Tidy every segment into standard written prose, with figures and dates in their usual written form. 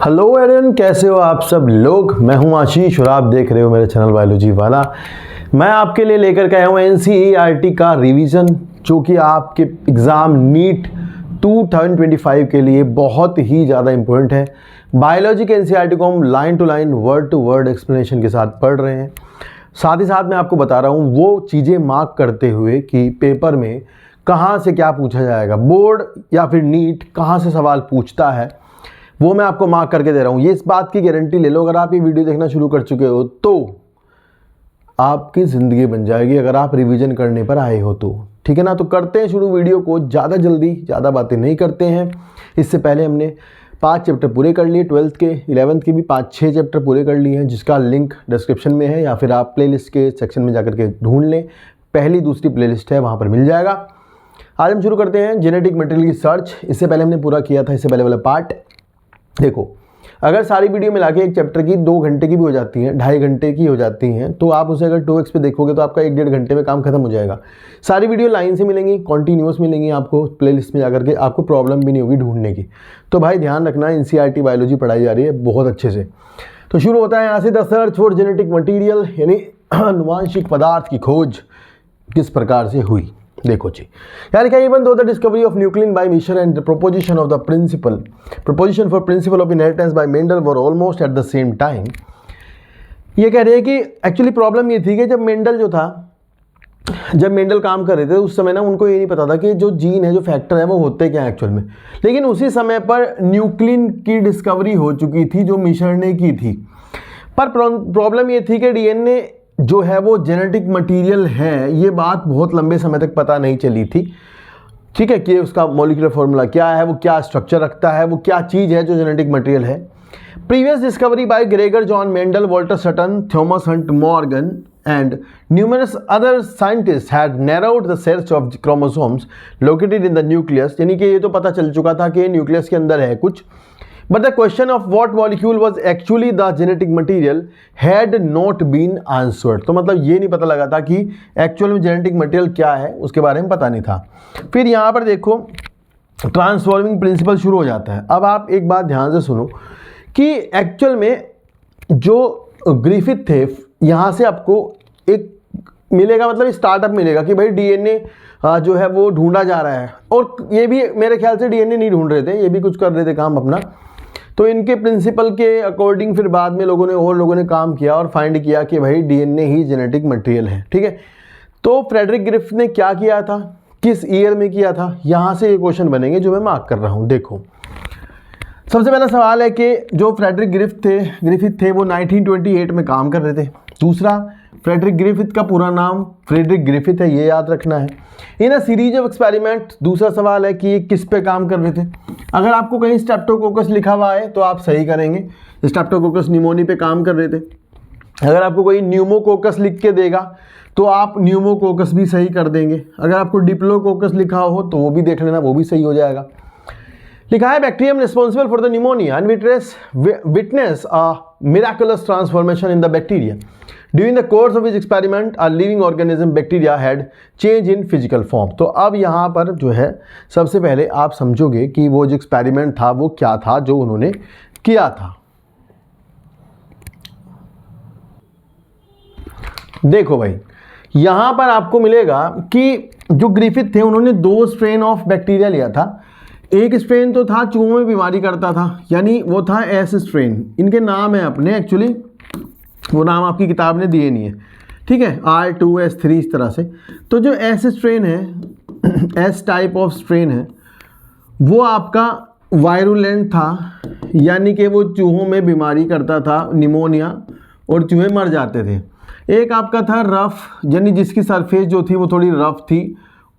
Hello Ariane, कैसे हो आप सब लोग। मैं हूं आशीष और आप देख रहे हो मेरे चैनल बायोलॉजी वाला। मैं आपके लिए लेकर के आया हूं एनसीईआरटी का रिवीजन, जो कि आपके एग्ज़ाम नीट 2025 के लिए बहुत ही ज़्यादा इम्पोर्टेंट है। बायोलॉजी के एनसीईआरटी को हम line to line word to word explanation के साथ पढ़ रहे हैं। साथ ही साथ मैं आपको बता रहा हूँ वो चीज़ें मार्क करते हुए कि पेपर में कहाँ से क्या पूछा जाएगा, बोर्ड या फिर नीट कहाँ से सवाल पूछता है, वो मैं आपको मार्क करके दे रहा हूँ। ये इस बात की गारंटी ले लो, अगर आप ये वीडियो देखना शुरू कर चुके हो तो आपकी ज़िंदगी बन जाएगी, अगर आप रिवीजन करने पर आए हो तो। ठीक है ना। तो करते हैं शुरू वीडियो को, ज़्यादा जल्दी ज़्यादा बातें नहीं करते हैं। इससे पहले हमने 5 चैप्टर पूरे कर लिए, 12th के 11th के भी 5-6 चैप्टर पूरे कर लिए हैं, जिसका लिंक डिस्क्रिप्शन में है या फिर आप प्लेलिस्ट के सेक्शन में जाकर के ढूंढ लें। पहली दूसरी प्लेलिस्ट है, वहाँ पर मिल जाएगा। आज हम शुरू करते हैं जेनेटिक मटेरियल की सर्च। इससे पहले हमने पूरा किया था इससे पहले वाला पार्ट। देखो, अगर सारी वीडियो मिला के एक चैप्टर की 2 घंटे की भी हो जाती हैं, 2.5 घंटे की हो जाती हैं, तो आप उसे अगर 2x पे देखोगे तो आपका 1-1.5 घंटे में काम खत्म हो जाएगा। सारी वीडियो लाइन से मिलेंगी, कॉन्टीन्यूअस मिलेंगी आपको प्लेलिस्ट में जाकर के, आपको प्रॉब्लम भी नहीं होगी ढूंढने की। तो भाई ध्यान रखना, एनसीईआरटी बायोलॉजी पढ़ाई जा रही है बहुत अच्छे से। तो शुरू होता है यहाँ से। The search for genetic material, यानी आनुवांशिक पदार्थ की खोज किस प्रकार से हुई। देखो जी, यार क्या, even though the discovery of nuclein by Miescher and the proposition of the proposition for principle of inheritance by Mendel were almost at the same time. ये कह रहे हैं कि एक्चुअली प्रॉब्लम ये थी कि जब मेंडल काम कर रहे थे उस समय ना उनको ये नहीं पता था कि जो जीन है, जो फैक्टर है, वो होते क्या है एक्चुअल में। लेकिन उसी समय पर न्यूक्लियन की डिस्कवरी हो चुकी थी जो मिशर ने की थी। पर प्रॉब्लम ये थी कि डीएनए जो है वो जेनेटिक मटेरियल है, ये बात बहुत लंबे समय तक पता नहीं चली थी। ठीक है, कि उसका मॉलिक्यूलर फॉर्मूला क्या है, वो क्या स्ट्रक्चर रखता है, वो क्या चीज़ है जो जेनेटिक मटेरियल है। Previous discovery by Gregor John Mendel, Walter Sutton, Thomas Hunt Morgan and numerous other scientist had narrowed the cells of chromosomes located in the nucleus. यानी कि ये तो पता चल चुका था कि न्यूक्लियस के अंदर है कुछ, but the question of what molecule was actually the genetic material had not been answered। तो मतलब ये नहीं पता लगा था कि एक्चुअल में जेनेटिक मटेरियल क्या है, उसके बारे में पता नहीं था। फिर यहाँ पर देखो ट्रांसफॉर्मिंग प्रिंसिपल शुरू हो जाता है। अब आप एक बात ध्यान से सुनो कि एक्चुअल में जो ग्रिफिथ थे, यहाँ से आपको एक मिलेगा, मतलब स्टार्टअप मिलेगा कि भाई डीएनए जो है वो ढूंढा जा रहा है। और ये भी मेरे ख्याल से डीएनए नहीं ढूंढ रहे थे, ये भी कुछ कर रहे थे काम अपना। तो इनके प्रिंसिपल के अकॉर्डिंग फिर बाद में लोगों ने काम किया और फाइंड किया कि भाई डीएनए ही जेनेटिक मटेरियल है। ठीक है, तो फ्रेडरिक ग्रिफिथ ने क्या किया था, किस ईयर में किया था, यहाँ से ये क्वेश्चन बनेंगे जो मैं मार्क कर रहा हूँ। देखो, सबसे पहला सवाल है कि जो फ्रेडरिक ग्रिफिथ थे वो 1928 में काम कर रहे थे। दूसरा, फ्रेडरिक ग्रिफिथ का पूरा नाम फ्रेडरिक ग्रिफिथ है, ये याद रखना है। इन अ सीरीज ऑफ एक्सपेरिमेंट, दूसरा सवाल है कि ये किस पे काम कर रहे थे। अगर आपको कहीं स्ट्रेप्टोकोकस लिखा हुआ है तो आप सही करेंगे, स्ट्रेप्टोकोकस निमोनी पे काम कर रहे थे। अगर आपको कोई न्यूमोकोकस लिख के देगा तो आप न्यूमोकोकस भी सही कर देंगे। अगर आपको डिप्लोकोकस लिखा हो तो वो भी देख लेना, वो भी सही हो जाएगा। लिखा है bacterium responsible for the pneumonia and witness a miraculous transformation in the bacteria. During the course of his experiment, a living organism bacteria had change in physical form। तो अब यहाँ पर जो है सबसे पहले आप समझोगे कि वो जो एक्सपेरिमेंट था वो क्या था जो उन्होंने किया था। देखो भाई, यहाँ पर आपको मिलेगा कि जो ग्रिफिथ थे उन्होंने 2 स्ट्रेन ऑफ बैक्टीरिया लिया था। एक स्ट्रेन तो था चूहों में बीमारी करता था, यानी वो था एस स्ट्रेन। इनके नाम है अपने, एक्चुअली वो नाम आपकी किताब ने दिए नहीं है। ठीक है, R2S3 इस तरह से। तो जो एस स्ट्रेन है, एस टाइप ऑफ स्ट्रेन है, वो आपका वायरुलेंट था, यानी कि वो चूहों में बीमारी करता था, निमोनिया, और चूहे मर जाते थे। एक आपका था रफ, यानी जिसकी सरफेस जो थी वो थोड़ी रफ थी,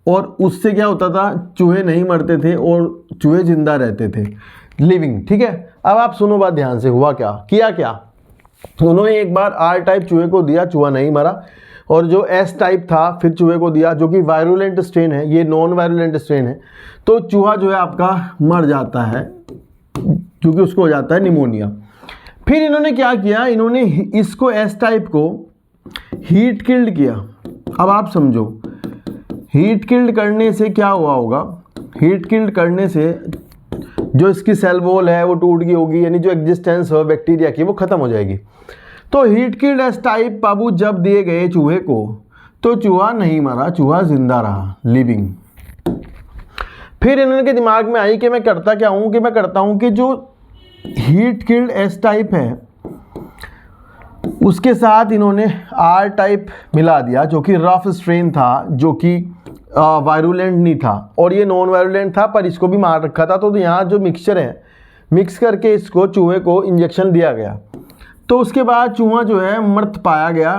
और उससे क्या होता था, चूहे नहीं मरते थे और चूहे जिंदा रहते थे, लिविंग। ठीक है, अब आप सुनो बात ध्यान से। हुआ क्या, किया क्या, उन्होंने एक बार R टाइप चूहे को दिया, चूहा नहीं मरा। और जो S टाइप था फिर चूहे को दिया, जो कि वायरुलेंट स्ट्रेन है, ये नॉन वायरुलेंट स्ट्रेन है। तो चूहा जो है आपका मर जाता है क्योंकि उसको हो जाता है निमोनिया। फिर इन्होंने क्या किया, इन्होंने इसको S टाइप को हीट किल्ड किया। अब आप समझो, हीट किल्ड करने से क्या हुआ होगा। हीट किल्ड करने से जो इसकी सेल वॉल है वो टूट गई होगी, यानी जो एग्जिस्टेंस है बैक्टीरिया की वो ख़त्म हो जाएगी। तो हीट किल्ड एस टाइप बाबू जब दिए गए चूहे को, तो चूहा नहीं मरा, चूहा जिंदा रहा, लिविंग। फिर इनके दिमाग में आई कि मैं करता क्या हूँ, कि मैं करता हूँ कि जो हीट किल्ड एस टाइप है उसके साथ इन्होंने आर टाइप मिला दिया, जो कि रफ स्ट्रेन था, जो कि वायरुलेंट नहीं था, और ये नॉन वायरुलेंट था पर इसको भी मार रखा था। तो यहाँ जो मिक्सचर है, मिक्स करके इसको चूहे को इंजेक्शन दिया गया। तो उसके बाद चूहा जो है मृत पाया गया,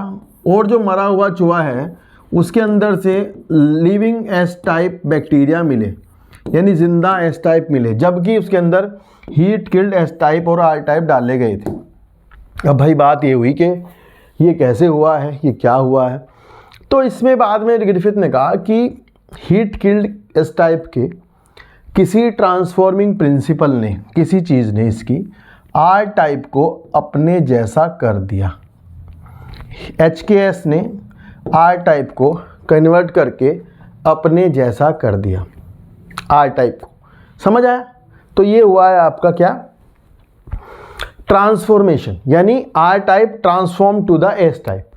और जो मरा हुआ चूहा है उसके अंदर से लिविंग एस टाइप बैक्टीरिया मिले, यानी जिंदा एस टाइप मिले, जबकि उसके अंदर हीट किल्ड एस टाइप और आर टाइप डाले गए थे। अब भाई बात ये हुई कि ये कैसे हुआ है, ये क्या हुआ है। तो इसमें बाद में ग्रिफिथ ने कहा कि हीट किल्ड एस टाइप के किसी ट्रांसफॉर्मिंग प्रिंसिपल ने, किसी चीज़ ने इसकी आर टाइप को अपने जैसा कर दिया। HKS ने आर टाइप को कन्वर्ट करके अपने जैसा कर दिया, आर टाइप को। समझ आया? तो ये हुआ है आपका क्या, ट्रांसफॉर्मेशन, यानी R type transform to the S type.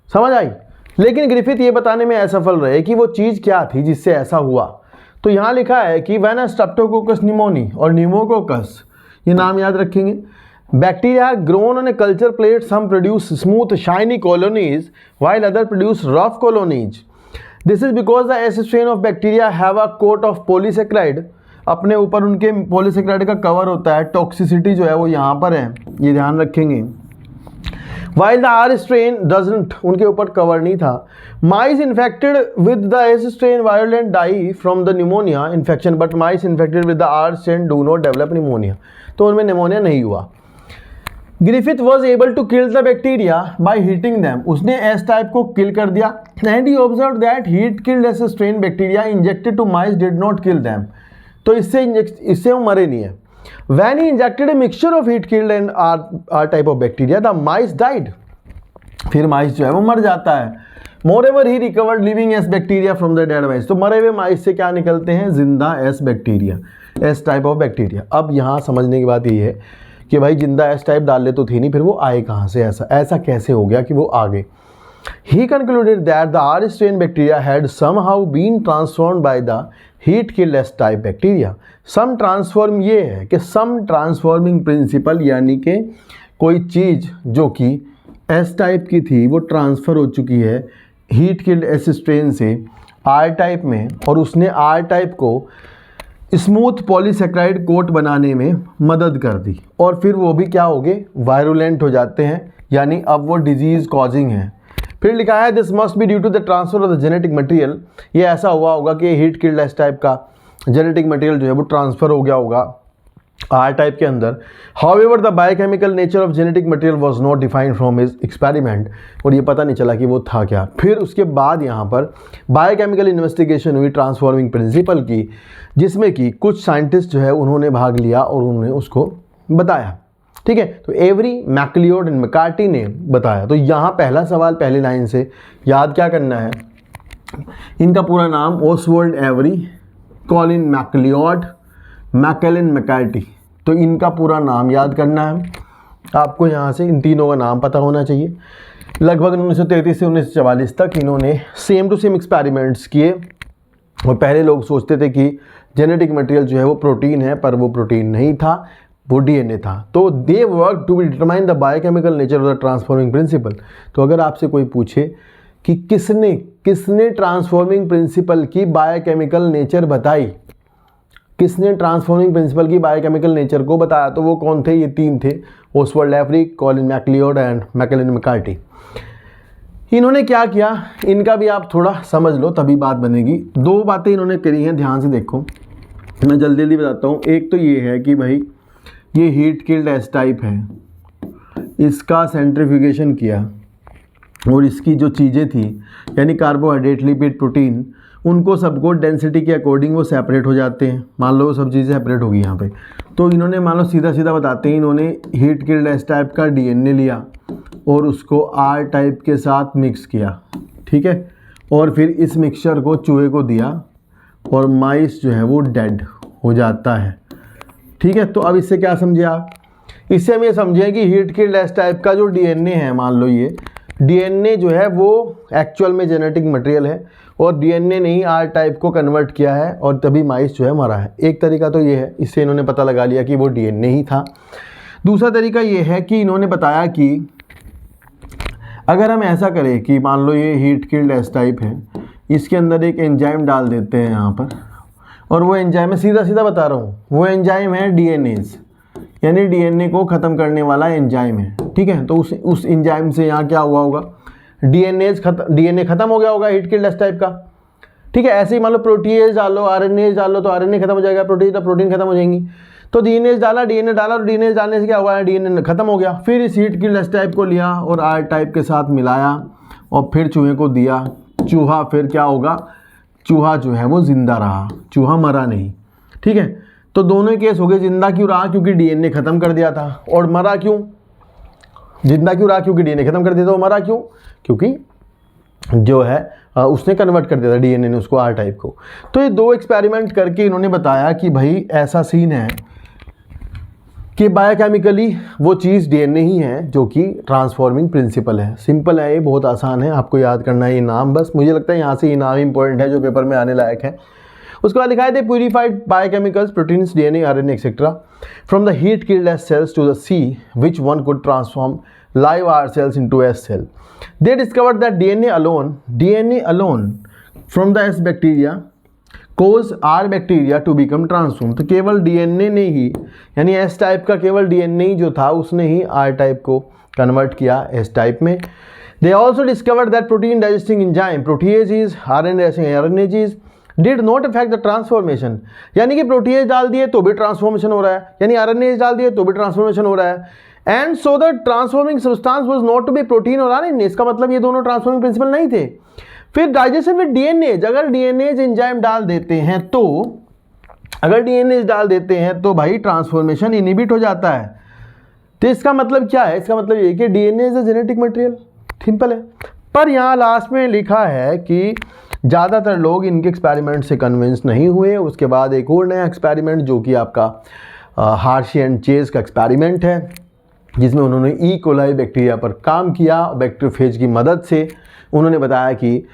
समझ आई? लेकिन ग्रिफिथ ये बताने में असफल रहे कि वो चीज़ क्या थी जिससे ऐसा हुआ। तो यहाँ लिखा है कि व्हेन स्ट्रेप्टोकोकस निमोनी और न्यूमोकोकस, ये नाम याद रखेंगे, bacteria grown on a culture plate, some produce smooth shiny colonies while other produce rough colonies. This is because the S strain of bacteria have a coat of polysaccharide, अपने ऊपर उनके polysaccharide का cover होता है। Toxicity जो है वो यहाँ पर है, ये ध्यान रखेंगे। While the R strain doesn't, उनके ऊपर कवर नहीं था। Mice infected with the S strain virulent die from the pneumonia infection, but mice infected with the R strain do not develop pneumonia. तो उनमें निमोनिया नहीं हुआ। Griffith was able to kill the bacteria by heating them. उसने S type को किल कर दिया। And he observed that heat killed S strain bacteria injected to mice did not kill them. तो इससे वो मरे नहीं है। When he injected a mixture of heat killed and R type of bacteria, the mice died. फिर माइस जो है वो मर जाता है। Moreover, he recovered living S bacteria from the dead mice. तो मरे हुए माइस से क्या निकलते हैं, जिंदा S bacteria, S type of bacteria. अब यहाँ समझने की बात ये है कि भाई जिंदा S टाइप डाल ले तो थी नहीं, फिर वो आए कहाँ से, ऐसा कैसे हो गया कि वो आ गए। He concluded that the R strain bacteria had somehow been transformed by the heat killed S type bacteria. Some transform ये है कि some transforming principle, यानी कि कोई चीज़ जो कि S टाइप की थी वो ट्रांसफ़र हो चुकी है हीट किल्ड S स्ट्रेन से R टाइप में, और उसने R टाइप को स्मूथ पॉलीसेक्राइड कोट बनाने में मदद कर दी, और फिर वो भी क्या हो गए, वायरुलेंट हो जाते हैं, यानी अब वो डिजीज़ कॉजिंग है। फिर लिखा है this must be due to the transfer of the genetic material. ये ऐसा हुआ होगा कि हीट किल्ड एस टाइप का जेनेटिक मटेरियल जो है वो ट्रांसफ़र हो गया होगा आर टाइप के अंदर। However the biochemical nature of genetic material was not defined from his experiment, और ये पता नहीं चला कि वो था क्या। फिर उसके बाद यहाँ पर बायोकेमिकल इन्वेस्टिगेशन हुई ट्रांसफॉर्मिंग प्रिंसिपल की, जिसमें कि कुछ साइंटिस्ट जो है उन्होंने भाग लिया और उन्होंने उसको बताया। ठीक है, तो एवरी, मैकलियोड एंड मैकार्टी ने बताया। तो यहाँ पहला सवाल पहली लाइन से याद क्या करना है, इनका पूरा नाम Oswald Avery, Colin McLeod, McLean McCarthy. तो इनका पूरा नाम याद करना है आपको, यहाँ से इन तीनों का नाम पता होना चाहिए। लगभग 1933 से 1944 तक इन्होंने सेम टू सेम एक्सपेरिमेंट्स किए, और पहले लोग सोचते थे कि जेनेटिक मटेरियल जो है वो प्रोटीन है, पर वो प्रोटीन नहीं था, वो DNA था। तो they work to determine the biochemical nature of the transforming principle. तो अगर आपसे कोई पूछे कि किसने ट्रांसफॉर्मिंग प्रिंसिपल की बायोकेमिकल नेचर बताई, किसने ट्रांसफॉर्मिंग प्रिंसिपल की बायोकेमिकल नेचर को बताया, तो वो कौन थे, ये तीन थे, Oswald Avery, Colin MacLeod and Maclyn McCarty. इन्होंने क्या किया, इनका भी आप थोड़ा समझ लो तभी बात बनेगी। दो बातें इन्होंने करी हैं, ध्यान से देखो, मैं जल्दी जल्दी बताता हूँ। एक तो ये है कि भाई ये हीट किल्ड एस टाइप है, इसका सेंट्रीफ्यूगेशन किया, और इसकी जो चीज़ें थी यानी कार्बोहाइड्रेट, लिपिड, प्रोटीन, उनको सबको डेंसिटी के अकॉर्डिंग वो सेपरेट हो जाते हैं। मान लो वो सब चीज़ें सेपरेट होगी यहाँ पे। तो इन्होंने, मान लो सीधा सीधा बताते हैं, इन्होंने हीट किल्ड एस टाइप का DNA लिया और उसको R टाइप के साथ मिक्स किया, ठीक है, और फिर इस मिक्सचर को चूहे को दिया, और माइस जो है वो डेड हो जाता है। ठीक है, तो अब इससे क्या समझे आप? इससे हम ये समझें कि हीट किल्ड एस टाइप का जो डीएनए है, मान लो ये डीएनए जो है वो एक्चुअल में जेनेटिक मटेरियल है और डीएनए ने ही आर टाइप को कन्वर्ट किया है और तभी माइस जो है मरा है। एक तरीका तो ये है, इससे इन्होंने पता लगा लिया कि वो डीएनए ही था। दूसरा तरीका ये है कि इन्होंने बताया कि अगर हम ऐसा करें कि मान लो ये हीट किल्ड एस टाइप है, इसके अंदर एक एंजाइम डाल देते हैं यहाँ पर, और वो एंजाइम, मैं सीधा सीधा बता रहा हूँ, वो एंजाइम है डीएनएज, यानी डीएनए को ख़त्म करने वाला एंजाइम है। ठीक है, तो उस एंजाइम से यहाँ क्या हुआ होगा, डीएनए ख़त्म हो गया होगा हीट किल्ड एस टाइप का। ठीक है, ऐसे ही मान लो प्रोटीएज डालो, आरएनएज डालो तो आरएनए खत्म हो जाएगा, प्रोटीन खत्म हो जाएंगी। तो डीएनए डाला और डीएनए डालने से क्या हुआ है, डीएनए खत्म हो गया। फिर इस हीट किल्ड एस टाइप को लिया और आर टाइप के साथ मिलाया और फिर चूहे को दिया। चूहा फिर क्या होगा, चूहा जो है वो जिंदा रहा, चूहा मरा नहीं। ठीक है, तो दोनों केस हो गए। जिंदा क्यों रहा, क्योंकि डीएनए खत्म कर दिया था। और मरा क्यों, जिंदा क्यों रहा, क्योंकि डीएनए खत्म कर दिया था। और मरा क्यों, क्योंकि जो है उसने कन्वर्ट कर दिया था डीएनए ने उसको आर टाइप को। तो ये दो एक्सपेरिमेंट करके इन्होंने बताया कि भाई ऐसा सीन है कि बायोकेमिकली वो चीज़ डीएनए ही है जो कि ट्रांसफॉर्मिंग प्रिंसिपल है। सिंपल है ये, बहुत आसान है, आपको याद करना है ये नाम बस। मुझे लगता है यहाँ से ये नाम इंपॉर्टेंट है जो पेपर में आने लायक है। उसके बाद लिखा है purified biochemicals, proteins, DNA, RNA etcetera from the heat killed S cells to the C which one could transform live R cells into S cell. They discovered that DNA alone from the S bacteria cause R bacteria to become transformed. तो केवल DNA ने ही, यानी S type का केवल DNA ही जो था उसने ही R type को कन्वर्ट किया S टाइप में। They also discovered that protein digesting enzyme proteases, RNases did not affect the transformation. यानी कि प्रोटीएज डाल दिए तो भी ट्रांसफॉर्मेशन हो रहा है, यानी आरएनएज डाल दिए तो भी ट्रांसफॉर्मेशन हो रहा है। And so the transforming substance was not to be protein और आरएनए। इसका मतलब ये दोनों ट्रांसफॉर्मिंग प्रिंसिपल नहीं थे। फिर डाइजेशन विद डीएनएज, अगर डीएनएज एंजाइम डाल देते हैं तो, अगर डीएनएज डाल देते हैं तो भाई ट्रांसफॉर्मेशन इनहिबिट हो जाता है। तो इसका मतलब क्या है, इसका मतलब ये कि DNA is a genetic material, simple है। पर यहाँ लास्ट में लिखा है कि ज़्यादातर लोग इनके एक्सपेरिमेंट से कन्विंस नहीं हुए। उसके बाद एक और नया एक्सपेरिमेंट जो कि आपका हार्शी एंड चेज का एक्सपेरिमेंट है, जिसमें उन्होंने ई कोलाई बैक्टीरिया पर काम किया। बैक्टीरियोफेज की मदद से उन्होंने बताया कि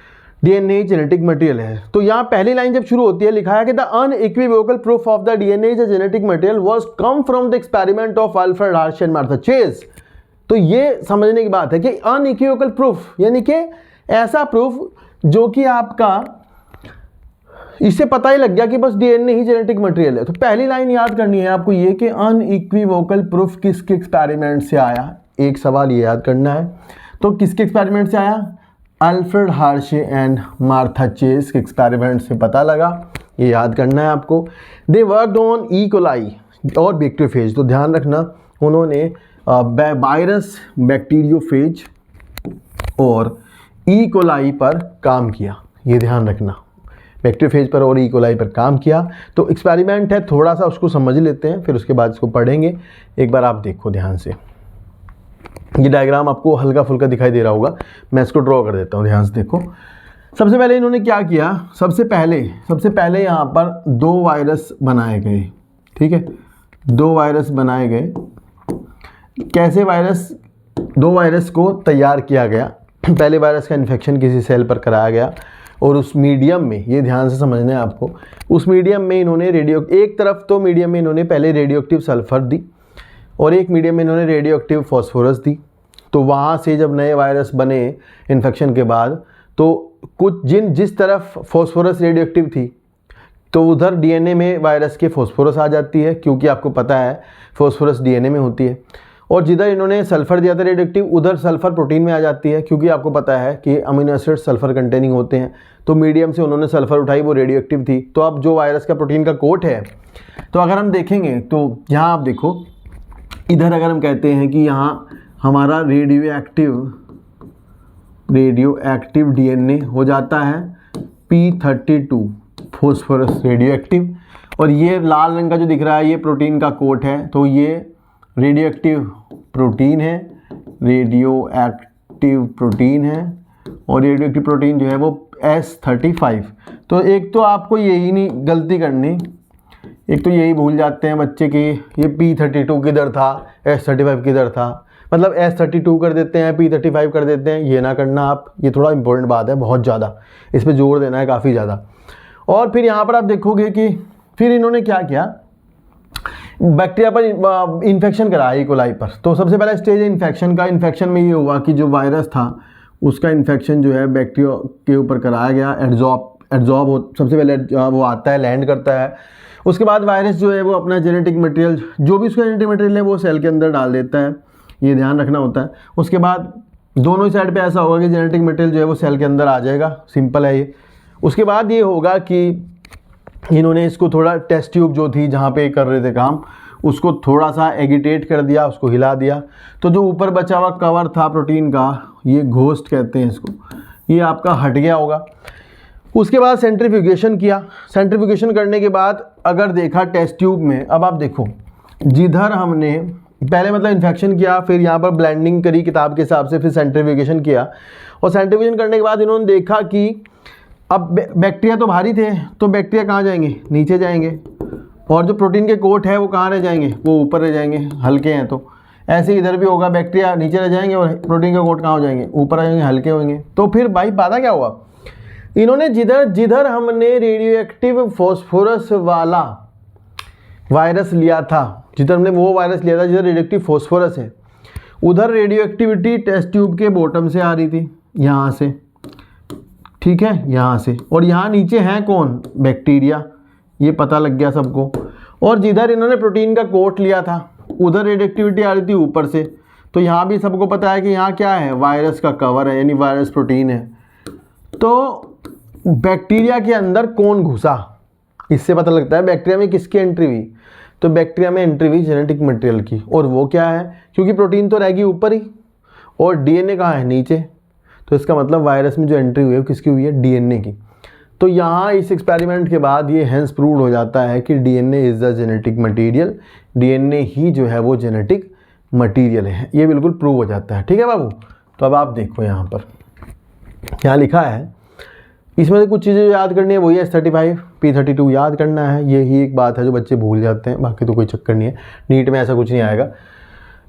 डीएनए जेनेटिक मटेरियल है। तो यहाँ पहली लाइन जब शुरू होती है लिखा है कि the unequivocal proof of the DNA is a genetic material was come from the experiment of Alfred Hershey and Martha Chase. तो ये समझने की बात है कि अनइक्विवोकल प्रूफ, यानी कि ऐसा प्रूफ जो कि आपका इससे पता ही लग गया कि बस डीएनए ही जेनेटिक मटेरियल है। तो पहली लाइन याद करनी है आपको ये कि अनइक्विवोकल प्रूफ किसके एक्सपेरिमेंट से आया, एक सवाल ये याद करना है। तो किसके एक्सपेरिमेंट से आया, Alfred Hershey and Martha chase के एक्सपेरिमेंट से पता लगा, ये याद करना है आपको। They worked on E coli और बैक्टीरियोफेज। तो ध्यान रखना उन्होंने वायरस, बैक्टीरियोफेज और ई कोलाई पर काम किया, ये ध्यान रखना, बैक्टीरियोफेज पर और ई कोलाई पर काम किया। तो एक्सपेरिमेंट है, थोड़ा सा उसको समझ लेते हैं, फिर उसके बाद इसको पढ़ेंगे। एक बार आप देखो ध्यान से, ये डायग्राम आपको हल्का फुल्का दिखाई दे रहा होगा, मैं इसको ड्रॉ कर देता हूँ, ध्यान से देखो। सबसे पहले इन्होंने क्या किया, सबसे पहले यहाँ पर दो वायरस बनाए गए। ठीक है, दो वायरस बनाए गए। कैसे दो वायरस को तैयार किया गया। पहले वायरस का इन्फेक्शन किसी सेल पर कराया गया और उस मीडियम में, ये ध्यान से समझना है आपको, उस मीडियम में इन्होंने एक तरफ तो मीडियम में इन्होंने पहले रेडियो एक्टिव सल्फर दी और एक मीडियम में इन्होंने रेडियो एक्टिव फॉस्फोरस दी। तो वहाँ से जब नए वायरस बने इन्फेक्शन के बाद, तो कुछ जिस तरफ फॉस्फोरस रेडियो एक्टिव थी तो उधर डीएनए में वायरस के फॉस्फोरस आ जाती है, क्योंकि आपको पता है फॉस्फोरस डीएनए में होती है। और जिधर इन्होंने सल्फर दिया था रेडियो एक्टिव, उधर सल्फर प्रोटीन में आ जाती है, क्योंकि आपको पता है कि अमीनो एसिड सल्फर कंटेनिंग होते हैं। तो मीडियम से उन्होंने सल्फर उठाई, वो रेडियो एक्टिव थी। तो अब जो वायरस का प्रोटीन का कोट है, तो अगर हम देखेंगे तो यहाँ आप देखो, इधर अगर हम कहते हैं कि यहाँ हमारा रेडियो एक्टिव डीएनए हो जाता है P32 फॉस्फोरस रेडियो एक्टिव, और ये लाल रंग का जो दिख रहा है ये प्रोटीन का कोट है। तो ये रेडियो एक्टिव प्रोटीन है, और रेडियो एक्टिव प्रोटीन जो है वो S35। तो एक तो आपको यही नहीं गलती करनी एक तो यही भूल जाते हैं बच्चे कि ये P32 किधर था, S35 किधर था, मतलब S32 कर देते हैं, P35 कर देते हैं, ये ना करना आप, ये थोड़ा इंपॉर्टेंट बात है, बहुत ज़्यादा इस पर जोर देना है, काफ़ी ज़्यादा। और फिर यहाँ पर आप देखोगे कि फिर इन्होंने क्या किया, बैक्टीरिया पर इन्फेक्शन कराया ई कोलाई पर। तो सबसे पहला स्टेज है इन्फेक्शन का। इन्फेक्शन में ये हुआ कि जो वायरस था उसका इन्फेक्शन जो है बैक्टीरिया के ऊपर कराया गया, एड्जॉर्ब हो, सबसे पहले वो आता है, लैंड करता है। उसके बाद वायरस जो है वो अपना जेनेटिक मटेरियल, जो भी उसका जेनेटिक मटेरियल है वो सेल के अंदर डाल देता है, ये ध्यान रखना होता है। उसके बाद दोनों ही साइड पे ऐसा होगा कि जेनेटिक मटेरियल जो है वो सेल के अंदर आ जाएगा, सिंपल है ये। उसके बाद ये होगा कि इन्होंने इसको थोड़ा टेस्ट ट्यूब जो थी जहाँ पे कर रहे थे काम, उसको थोड़ा सा एगिटेट कर दिया, उसको हिला दिया, तो जो ऊपर बचा हुआ कवर था प्रोटीन का, ये घोस्ट कहते हैं इसको, ये आपका हट गया होगा। उसके बाद सेंट्रीफ्यूगेशन किया। सेंट्रीफ्यूगेशन करने के बाद अगर देखा टेस्ट ट्यूब में, अब आप देखो जिधर हमने पहले मतलब इन्फेक्शन किया, फिर यहाँ पर ब्लेंडिंग करी किताब के हिसाब से, फिर सेंट्रीफ्यूगेशन किया, और सेंट्रीफ्यूगेशन करने के बाद इन्होंने देखा कि अब बैक्टीरिया तो भारी थे, तो बैक्टीरिया कहाँ जाएंगे, नीचे जाएंगे, और जो प्रोटीन के कोट है वो कहाँ रह जाएंगे, वो ऊपर रह जाएंगे, हल्के हैं। तो ऐसे इधर भी होगा, बैक्टीरिया नीचे रह जाएंगे और प्रोटीन के कोट कहाँ हो जाएंगे, ऊपर आ जाएंगे, हल्के होंगे। तो फिर भाई पता क्या हुआ, इन्होंने जिधर हमने रेडियो एक्टिव फॉस्फोरस वाला वायरस लिया था, जिधर हमने वो वायरस लिया था जिधर रेडियो एक्टिव फॉस्फोरस है, उधर रेडियो एक्टिविटी टेस्ट ट्यूब के बॉटम से आ रही थी, यहाँ से, ठीक है, यहाँ से, और यहाँ नीचे है कौन, बैक्टीरिया, ये पता लग गया सबको। और जिधर इन्होंने प्रोटीन का कोट लिया था उधर रेडियो एक्टिविटी आ रही थी ऊपर से, तो यहाँ भी सबको पता है कि यहाँ क्या है, वायरस का कवर है, यानी वायरस प्रोटीन है। तो बैक्टीरिया के अंदर कौन घुसा, इससे पता लगता है बैक्टीरिया में किसकी एंट्री हुई। तो बैक्टीरिया में एंट्री हुई जेनेटिक मटेरियल की, और वो क्या है, क्योंकि प्रोटीन तो रहेगी ऊपर ही और डीएनए कहाँ है, नीचे। तो इसका मतलब वायरस में जो एंट्री हुई है वो किसकी हुई है, डीएनए की। तो यहाँ इस एक्सपेरिमेंट के बाद ये हेंस प्रूव्ड हो जाता है कि DNA is the genetic material, DNA ही जो है वो जेनेटिक मटेरियल है, ये बिल्कुल प्रूव हो जाता है। ठीक है बाबू, तो अब आप देखो यहाँ पर क्या लिखा है, इसमें से कुछ चीज़ें याद करनी है, वही S35 P32 याद करना है, यही एक बात है जो बच्चे भूल जाते हैं, बाकी तो कोई चक्कर नहीं है, नीट में ऐसा कुछ नहीं आएगा।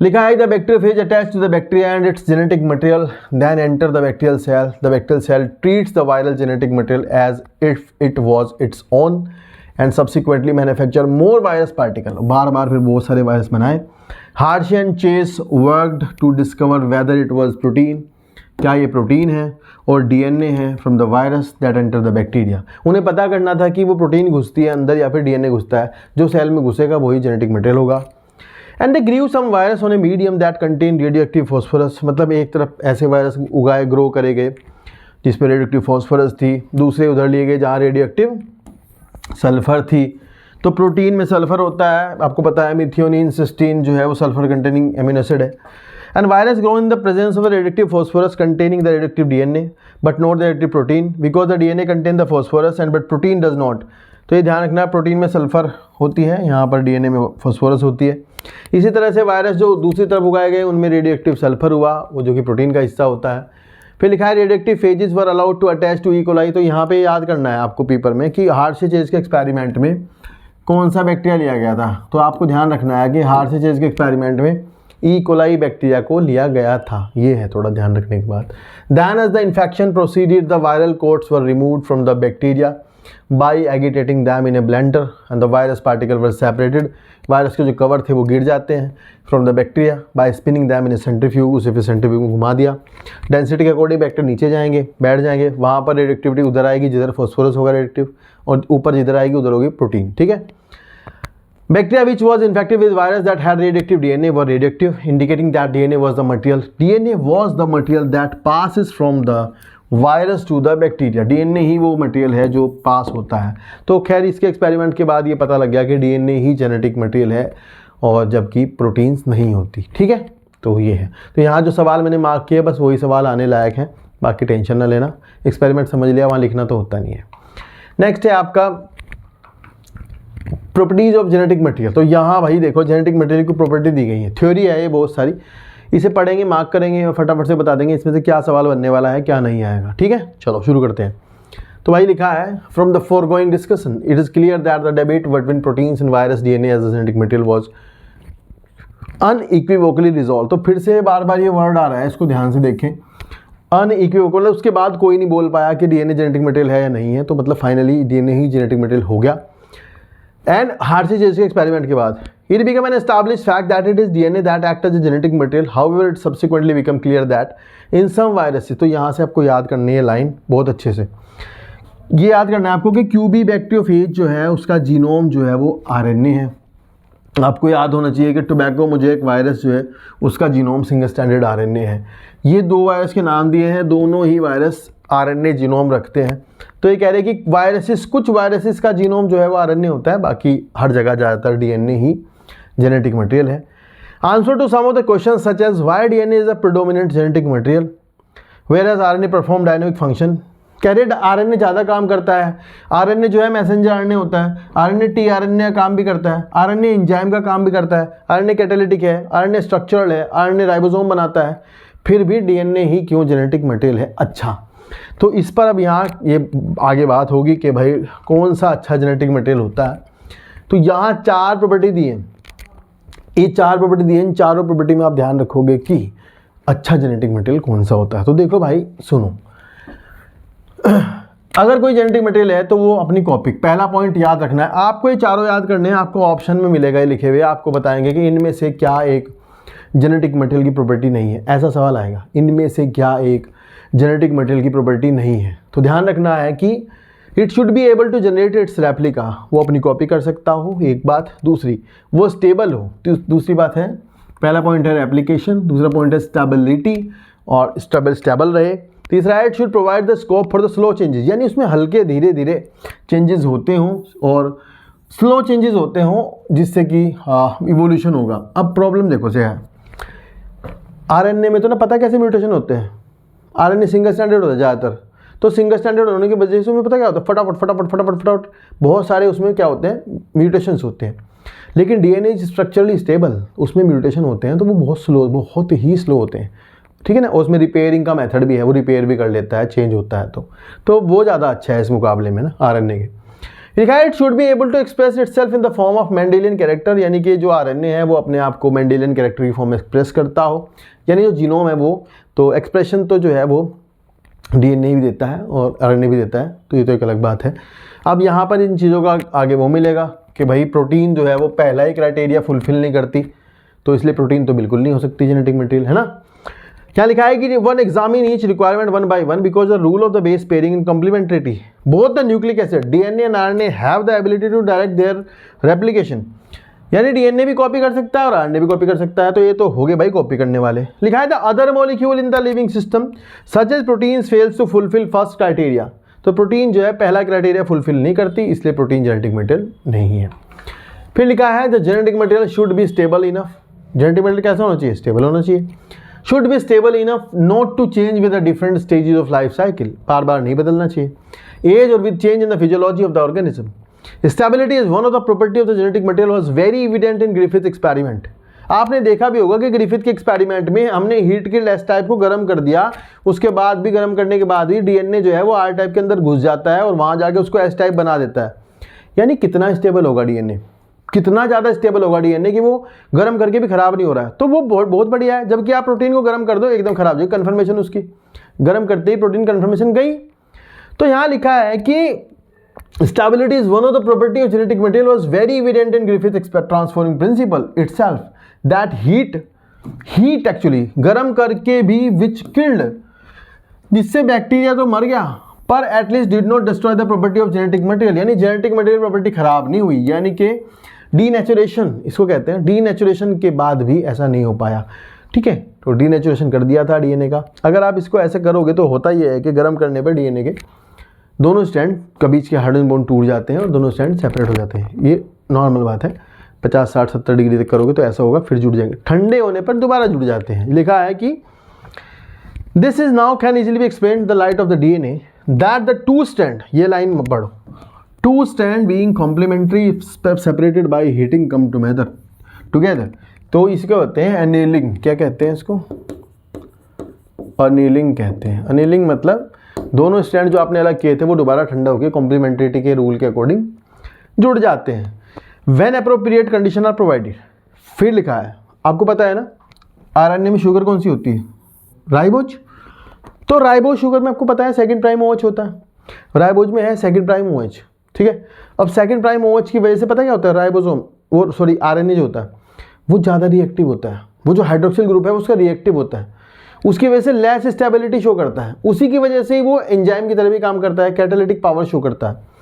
लिखा है the bacteriophage attach to the bacteria and its genetic material then enter the bacterial cell treats the viral genetic material as if it was its own and subsequently manufacture more virus particle, बार बार फिर बहुत सारे virus बनाए। Hershey and Chase worked to discover whether it was protein, क्या ये protein है और डीएनए है from the virus that enter the bacteria. उन्हें पता करना था कि वो प्रोटीन घुसती है अंदर या फिर डीएनए घुसता है, जो सेल में घुसेगा वही जेनेटिक मटेरियल होगा। And they grew some virus on a medium that contain radioactive phosphorus, मतलब एक तरफ ऐसे वायरस उगाए, ग्रो करे गए जिस पर रेडियो एक्टिव फॉस्फोरस थी, दूसरे उधर लिए गए जहाँ रेडियो एक्टिव सल्फर थी। तो प्रोटीन में सल्फर होता है, आपको पता है, मिथियोनिन, सिस्टीन जो है वो सल्फर कंटेनिंग एमिनो एसिड है। And virus grow in the presence of a radioactive phosphorus containing the radioactive DNA but not the radioactive protein because the DNA contain the phosphorus and but protein does not। तो ये ध्यान रखना, protein में sulphur होती है, यहाँ पर DNA में फॉस्फोरस होती है। इसी तरह से वायरस जो दूसरी तरफ उगाए गए उनमें रेडियोएक्टिव सल्फर हुआ, वो जो कि प्रोटीन का हिस्सा होता है। फिर लिखा है radioactive phages were allowed to attach to E coli. तो यहाँ पे याद करना है आपको पेपर में कि हार्शी चेज के एक्सपेरिमेंट में कौन सा बैक्टीरिया लिया गया था। तो आपको ध्यान रखना है कि हार्शी चेज के एक्सपेरिमेंट में ई कोलाई बैक्टीरिया को लिया गया था, ये है थोड़ा ध्यान रखने की बात। Then as the infection proceeded, the viral coats were removed from the bacteria by agitating them in a blender and the virus particle were separated। Virus के जो कवर थे वो गिर जाते हैं from the bacteria by spinning them in A centrifuge, उसे फिर centrifuge में घुमा दिया। डेंसिटी के अकॉर्डिंग बैक्टीरिया नीचे जाएंगे, बैठ जाएंगे, वहाँ पर रेडियोएक्टिविटी उधर आएगी जिधर फॉस्फोरस होगा रेडियोएक्टिव, और ऊपर जिधर आएगी उधर होगी प्रोटीन। ठीक है, bacteria which was infected with virus that had radioactive DNA were radioactive, indicating that DNA was the material. DNA was the material that passes from the virus to the bacteria। DNA ही वो material है जो पास होता है। तो खैर इसके experiment के बाद ये पता लग गया कि DNA ही जेनेटिक मटेरियल है और जबकि प्रोटीन्स नहीं होती। ठीक है, तो ये है। तो यहाँ जो सवाल मैंने मार्क किया बस वही सवाल आने लायक हैं, बाकी टेंशन ना लेना, एक्सपेरिमेंट समझ लिया, वहाँ लिखना तो होता नहीं है। नेक्स्ट है आपका प्रॉपर्टीज ऑफ जेनेटिक मटेरियल। तो यहाँ भाई देखो जेनेटिक मटेरियल की प्रॉपर्टी दी गई है, थ्योरी है ये बहुत सारी, इसे पढ़ेंगे, मार्क करेंगे और फटाफट से बता देंगे इसमें से क्या सवाल बनने वाला है क्या नहीं आएगा। ठीक है, चलो शुरू करते हैं। तो भाई लिखा है from the foregoing discussion it is clear that the debate between proteins in virus DNA as a genetic material was unequivocally resolve. तो फिर से बार बार ये वर्ड आ रहा है, इसको ध्यान से देखें। अनइक्विवोकल, उसके बाद कोई नहीं बोल पाया कि डीएनए जेनेटिक मटेरियल है या नहीं है, तो मतलब फाइनली डीएनए ही जेनेटिक मटेरियल हो गया। एंड हार्सी जैसे एक्सपेरिमेंट के बाद it became an established fact that it is DNA that act as a genetic material. However, it subsequently became clear that in some viruses, तो यहाँ से आपको याद करनी है लाइन बहुत अच्छे से, ये याद करना है आपको कि क्यूबी बैक्टीरियोफेज जो है उसका जीनोम जो है वो आरएनए है। आपको याद होना चाहिए कि टोबैको मोज़ेक वायरस जो है उसका जीनोम सिंगल स्टैंडर्ड आरएनए है। ये दो वायरस के नाम दिए हैं, दोनों ही वायरस आरएनए जीनोम रखते हैं। तो ये कह रहे हैं कि वायरसेस, कुछ वायरसेस का जीनोम जो है वो आरएनए होता है, बाकी हर जगह ज़्यादातर डीएनए ही जेनेटिक मटेरियल है। Answer to some of the question such as why DNA is a predominant genetic material whereas RNA perform dynamic function. कह रहे आरएनए ज़्यादा काम करता है। आरएनए जो है मैसेंजर आरएनए होता है, आरएनए टीआरएनए का काम भी करता है, आरएनए एंजाइम का काम भी करता है, आरएनए कैटालिटिक है, आरएनए स्ट्रक्चरल है, आरएनए राइबोसोम बनाता है, फिर भी डीएनए ही क्यों जेनेटिक मटेरियल है। अच्छा, तो इस पर अब यहाँ ये आगे बात होगी कि भाई कौन सा अच्छा जेनेटिक मटेरियल होता है। तो यहाँ 4 प्रॉपर्टी दी हैं, ये 4 प्रॉपर्टी दी हैं, इन चारों प्रॉपर्टी में आप ध्यान रखोगे कि अच्छा जेनेटिक मटेरियल कौन सा होता है। तो देखो भाई सुनो, अगर कोई जेनेटिक मटेरियल है तो वो अपनी कॉपी, पहला पॉइंट याद रखना है आपको, ये चारों याद करने हैं। आपको ऑप्शन में मिलेगा ये लिखे हुए, आपको बताएंगे कि इनमें से क्या एक जेनेटिक मटेरियल की प्रॉपर्टी नहीं है। ऐसा सवाल आएगा, इनमें से क्या एक जेनेटिक मटेरियल की प्रॉपर्टी नहीं है। तो ध्यान रखना है कि it should be able to generate its replica, वो अपनी कॉपी कर सकता हो, एक बात। दूसरी, वो स्टेबल हो, दूसरी बात है। पहला पॉइंट है रेप्लिकेशन, दूसरा पॉइंट है स्टेबिलिटी और स्टेबल रहे। तीसरा है it should provide the scope for the slow changes, यानी उसमें हल्के धीरे धीरे चेंजेस होते हों और स्लो चेंजेस होते हों जिससे कि इवोल्यूशन होगा। अब प्रॉब्लम देखो से है, आरएनए में तो ना पता कैसे म्यूटेशन होते हैं। आरएनए सिंगल स्टैंडर्ड होता है ज़्यादातर, तो सिंगल स्टैंडर्ड होने की वजह से उसमें पता क्या होता है, फटाफट बहुत सारे उसमें क्या होते हैं, म्यूटेशंस होते हैं। लेकिन डीएनए इज स्ट्रक्चरली स्टेबल, उसमें म्यूटेशन होते हैं तो वो बहुत ही स्लो होते हैं, ठीक है ना। उसमें रिपेयरिंग का मेथड भी है, वो रिपेयर भी कर लेता है, चेंज होता है, तो वो ज़्यादा अच्छा है इस मुकाबले में ना आरएनए के। लिखा है it should be able to express itself in the form of Mendelian character, यानी कि जो आरएनए है वो अपने आप को मेंडेलियन कैरेक्टर की फॉर्म में एक्सप्रेस करता हो, यानी जो जीनोम है वो, तो एक्सप्रेशन तो जो है वो डीएनए भी देता है और आरएनए भी देता है, तो ये तो एक अलग बात है। अब यहाँ पर इन चीज़ों का आगे वो मिलेगा कि भाई प्रोटीन जो है वो पहला ही क्राइटेरिया फुलफिल नहीं करती, तो इसलिए प्रोटीन तो बिल्कुल नहीं हो सकती जेनेटिक मटेरियल, है ना। क्या लिखा है कि one examine each requirement one by one because the rule of the base pairing in complementarity both the nucleic acid DNA and RNA have the ability to direct their replication, यानी DNA भी copy कर सकता है और RNA भी copy कर सकता है, तो ये तो हो गए भाई कॉपी करने वाले। लिखा है the other molecule in the living system such as proteins fails to fulfil first criteria, तो प्रोटीन जो है पहला क्राइटेरिया फुलफिल नहीं करती, इसलिए प्रोटीन जेनेटिक मटेरियल नहीं है। फिर लिखा है the genetic material should be stable enough, genetic material कैसा होना चाहिए, स्टेबल होना चाहिए। Should be stable enough not to change with the different stages of life cycle, बार बार नहीं बदलना चाहिए। एज और with change in the physiology of the organism. Stability is one of the property of the genetic material was very evident in Griffith experiment. आपने देखा भी होगा कि ग्रिफिथ के एक्सपेरिमेंट में हमने हीट के एस टाइप को गर्म कर दिया, उसके बाद भी गर्म करने के बाद ही डीएनए जो है वो आर टाइप के अंदर घुस जाता है और वहाँ जाके उसको एस टाइप बना देता है। यानी कितना स्टेबल होगा डीएनए, कितना ज़्यादा स्टेबल होगा डीएनए कि वो गर्म करके भी खराब नहीं हो रहा है, तो वो बहुत बढ़िया है। जबकि आप प्रोटीन को गर्म कर दो एकदम खराब हो जाएगी कन्फर्मेशन, उसकी गर्म करते ही प्रोटीन कन्फर्मेशन गई। तो यहाँ लिखा है कि stability is one of the property of genetic material was very evident in Griffith's transforming principle itself, that heat actually गर्म करके भी which killed, जिससे बैक्टीरिया तो मर गया पर at least did not destroy the property of genetic material, यानी genetic material property खराब नहीं हुई, यानी कि डीनेचुरेशन इसको कहते हैं, डीनेचुरेशन के बाद भी ऐसा नहीं हो पाया, ठीक है। तो डीनेचुरेशन कर दिया था डीएनए का। अगर आप इसको ऐसे करोगे तो होता ये है कि गर्म करने पर डीएनए के दोनों स्टैंड के बीच के हाइड्रोजन बॉन्ड टूट जाते हैं और दोनों स्टैंड सेपरेट हो जाते हैं, ये नॉर्मल बात है। 50, 60, 70 डिग्री तक करोगे तो ऐसा होगा, फिर जुड़ जाएंगे, ठंडे होने पर दोबारा जुड़ जाते हैं। लिखा है कि this is now can easily be explain the light of the DNA that the two stand, ये लाइन पढ़ो, two stand being complementary separated by heating come together, तो इसके होते हैं एनीलिंग। क्या कहते हैं इसको, अनीलिंग कहते हैं। अनीलिंग मतलब दोनों स्ट्रैंड जो आपने अलग किए थे वो दोबारा ठंडा होकर कॉम्प्लीमेंट्रिटी के रूल के अकॉर्डिंग जुड़ जाते हैं। When appropriate condition are provided, फिर लिखा है, आपको पता है ना आरएनए में शुगर कौन सी होती है, राइबोज। तो राइबोज शुगर में आपको पता है सेकंड प्राइम OH होता है, राइबोज में है सेकंड प्राइम OH, ठीक है। अब सेकंड प्राइम OH की वजह से पता क्या होता है, राइबोसोम वो सॉरी आरएनए जो होता है वो ज़्यादा रिएक्टिव होता है, वो जो हाइड्रोक्सिल ग्रुप है उसका रिएक्टिव होता है, उसकी वजह से लेस स्टेबिलिटी शो करता है, उसी की वजह से ही वो एंजाइम की तरह भी काम करता है, कैटालिटिक पावर शो करता है।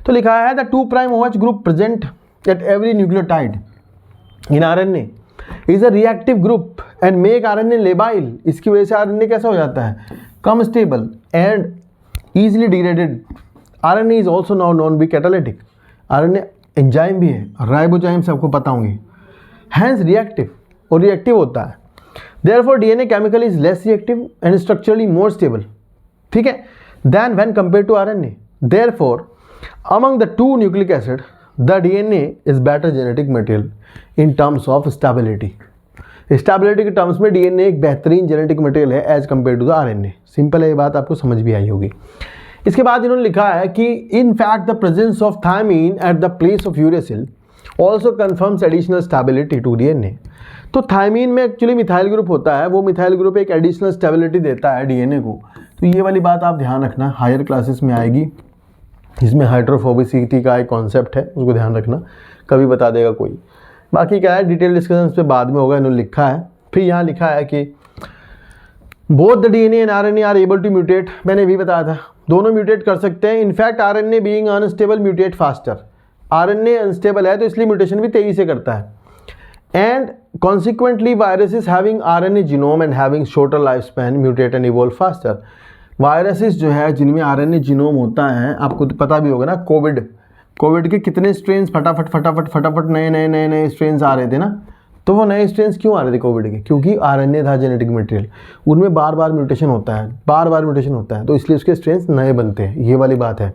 तो लिखा है the 2' OH group present at every nucleotide in RNA is a reactive group and make RNA labile. इसकी वजह से आरएनए कैसा हो जाता है, कम stable and easily degraded. RNA is also now known be catalytic, RNA enzyme भी है, राइबोजाइम से आपको पता होंगे, हैंस रिएक्टिव और रिएक्टिव होता है। Therefore DNA chemically is less reactive and structurally more stable, ठीक है, then when compare to RNA. Therefore among the 2 nucleic acid the DNA is better genetic material in terms of stability. Stability के terms में DNA एक बेहतरीन genetic material है as compare to the RNA. Simple है, ये बात आपको समझ भी आई होगी। इसके बाद इन्होंने लिखा है कि in fact the presence of thymine at the place of uracil also confirms additional stability to DNA. तो थायमीन में एक्चुअली मिथाइल ग्रुप होता है, वो मिथाइल ग्रुप एक एडिशनल स्टेबिलिटी देता है डीएनए को। तो ये वाली बात आप ध्यान रखना, हायर क्लासेस में आएगी, इसमें हाइड्रोफोबिसिटी का एक कॉन्सेप्ट है, उसको ध्यान रखना, कभी बता देगा कोई। बाकी क्या है डिटेल डिस्कशन पे बाद में होगा, इन्होंने लिखा है। फिर यहाँ लिखा है कि both the DNA and RNA are able to mutate, मैंने भी बताया था दोनों म्यूटेट कर सकते हैं। In fact RNA being unstable mutate faster, RNA unstable है तो इसलिए म्यूटेशन भी तेजी से करता है। And consequently viruses having RNA genome and having shorter life span mutate and evolve faster. Viruses जो है जिनमें आरएनए जीनोम होता है, आपको तो पता भी होगा ना, कोविड के कितने स्ट्रेन्स फटाफट नए स्ट्रेन्स आ रहे थे ना। तो वो नए स्ट्रेन्स क्यों आ रहे थे कोविड के, क्योंकि आरएनए था जेनेटिक मटेरियल, उनमें बार बार म्यूटेशन होता है, तो इसलिए उसके स्ट्रेन्स नए बनते हैं, ये वाली बात है।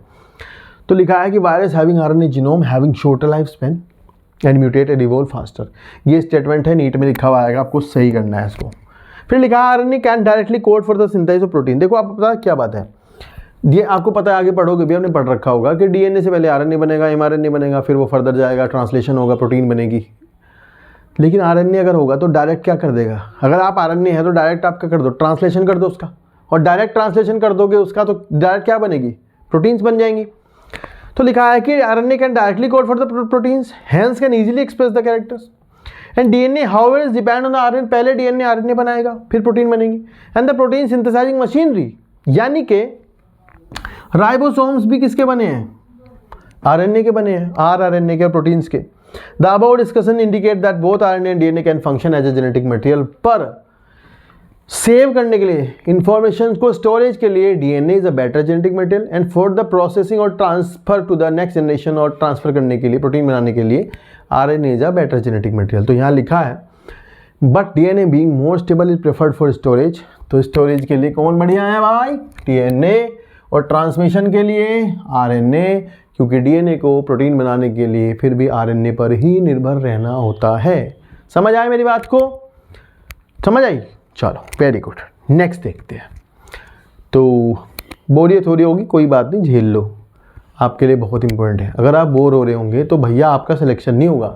तो लिखा है कि virus having RNA genome having shorter life span and mutate and evolve faster, ये स्टेटमेंट है, नीट में लिखा हुआ आएगा, आपको सही करना है इसको। फिर लिखा है RNA can directly code for the synthesis of protein. देखो आपको पता क्या बात है, ये आपको पता है, आगे पढ़ोगे भी, आपने पढ़ रखा होगा कि डीएनए से पहले आरएनए बनेगा, एमआरएनए बनेगा, फिर वो फर्दर जाएगा, ट्रांसलेशन होगा, प्रोटीन बनेगी। लेकिन आरएनए अगर होगा तो डायरेक्ट क्या कर देगा, अगर आप आरएनए है तो डायरेक्ट आप क्या कर दो, ट्रांसलेशन कर दो उसका, और डायरेक्ट ट्रांसलेशन कर दोगे उसका तो डायरेक्ट क्या बनेगी, प्रोटीन्स बन जाएंगी। तो लिखा है कि RNA can directly code for the proteins, hence can easily express the characters and DNA however is depend on the RNA. पहले डीएनए आरएनए बनाएगा, फिर प्रोटीन बनेगी। And the protein synthesising machinery, यानी कि राइबोसोम्स भी किसके बने हैं, आरएनए के बने हैं, आरएनए के, प्रोटीन्स के। The above discussion indicate that both RNA and DNA can function as a genetic material, पर सेव करने के लिए, इंफॉर्मेशन को स्टोरेज के लिए DNA is a better genetic material and for the processing और transfer to the next generation, और transfer करने के लिए, प्रोटीन बनाने के लिए RNA is a better genetic material. तो यहाँ लिखा है but DNA being more stable is preferred for storage. तो स्टोरेज के लिए कौन बढ़िया है भाई, डीएनए, और ट्रांसमिशन के लिए आरएनए, क्योंकि डीएनए को प्रोटीन बनाने के लिए फिर भी आरएनए पर ही निर्भर रहना होता है। समझ आए मेरी बात को, समझ आई? चलो वेरी गुड, नेक्स्ट देखते हैं। तो बोरियत हो रही होगी, कोई बात नहीं, झेल लो, आपके लिए बहुत इंपॉर्टेंट है। अगर आप बोर हो रहे होंगे तो भैया आपका सिलेक्शन नहीं होगा,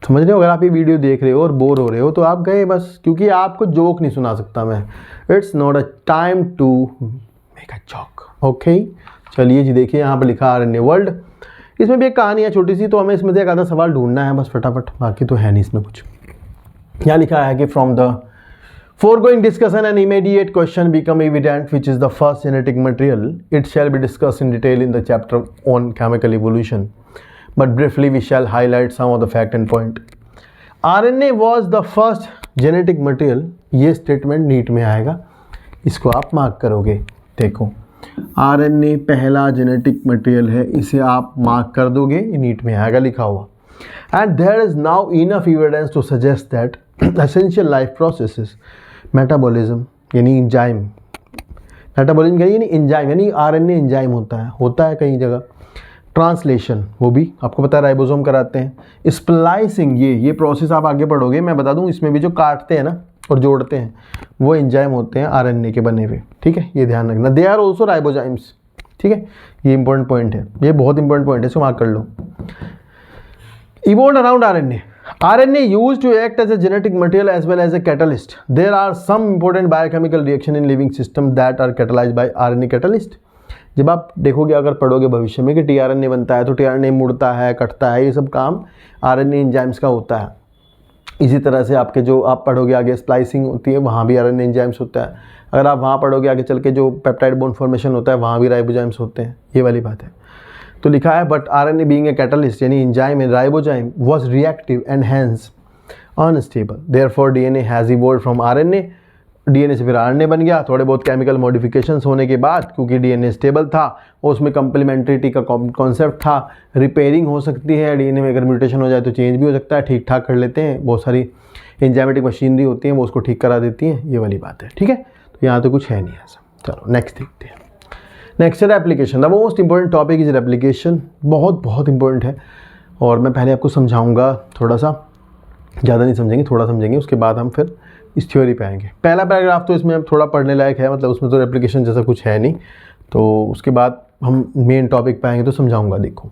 समझ रहे हो? अगर आप ये वीडियो देख रहे हो और बोर हो रहे हो तो आप गए बस, क्योंकि आपको जोक नहीं सुना सकता मैं। It's not a time to make a joke, okay. चलिए जी, देखिए यहाँ पर लिखा आरएनए वर्ल्ड, इसमें भी एक कहानी है छोटी सी, तो हमें इसमें से एक आधा सवाल ढूंढना है बस फटाफट, बाकी तो है नहीं इसमें कुछ। यहाँ लिखा है कि from the foregoing discussion an immediate question become evident, which is the first genetic material. It shall be discussed in detail in the chapter on chemical evolution, but briefly we shall highlight some of the fact and point. RNA was the first genetic material, ये statement NEET में आएगा, इसको आप mark करोगे। देखो RNA पहला genetic material है, इसे आप मार्क कर दोगे, ये नीट में आएगा लिखा हुआ। And there is now enough evidence to suggest that essential life processes, metabolism यानी इंजाइम, मेटाबॉलिज्म क्या यानी इंजाइम, यानी आरएनए इंजाइम होता है कई जगह। ट्रांसलेशन वो भी आपको पता है राइबोसोम कराते हैं। स्प्लाइसिंग ये प्रोसेस आप आगे पढ़ोगे, मैं बता दूं, इसमें भी जो काटते हैं ना और जोड़ते हैं, वो एंजाइम होते हैं आरएनए के बने हुए। ठीक है, ये ध्यान रखना। They are also ribozymes. ठीक है, ये इंपॉर्टेंट पॉइंट है, ये बहुत इंपॉर्टेंट पॉइंट है, इसको मार्क कर लो। Evolved around RNA. RNA used to act as a genetic material as well as a catalyst. There are some important biochemical reaction in living system that are catalyzed by RNA catalyst. जब आप देखोगे, अगर पढ़ोगे भविष्य में कि tRNA बनता है तो tRNA मुड़ता है, कटता है, ये सब काम RNA एंजाइम्स का होता है। इसी तरह से आपके जो आप पढ़ोगे आगे स्प्लाइसिंग होती है, वहाँ भी RNA एंजाइम्स होता है। अगर आप वहाँ पढ़ोगे आगे चल के जो पेप्टाइड बॉन्ड फॉर्मेशन होता है, वहाँ भी राइबोजाइम्स होते हैं, ये वाली बात है। तो लिखा है but RNA being a catalyst यानी enzyme and ribozyme was reactive and hence unstable, therefore DNA has evolved from RNA. DNA से फिर आरएनए बन गया, थोड़े बहुत केमिकल मॉडिफिकेशंस होने के बाद, क्योंकि डीएनए स्टेबल था और उसमें कंप्लीमेंट्रिटी का कॉन्सेप्ट था, रिपेयरिंग हो सकती है, डीएनए में अगर म्यूटेशन हो जाए तो चेंज भी हो सकता है, ठीक ठाक कर लेते हैं, बहुत सारी एंजाइमेटिक मशीनरी होती हैं वो उसको ठीक करा देती हैं, ये वाली बात है। ठीक है, तो यहाँ तो कुछ है नहीं ऐसा। चलो नेक्स्ट देखते हैं। नेक्स्ट है application. The most important topic is application. बहुत बहुत इंपॉर्टेंट है और मैं पहले आपको समझाऊंगा, थोड़ा सा, ज़्यादा नहीं समझेंगे, थोड़ा समझेंगे, उसके बाद हम फिर इस थ्योरी पे आएंगे। पहला पैराग्राफ तो इसमें थोड़ा पढ़ने लायक है, मतलब उसमें तो एप्लीकेशन जैसा कुछ है नहीं, तो उसके बाद हम मेन टॉपिक पे आएंगे तो समझाऊंगा। देखो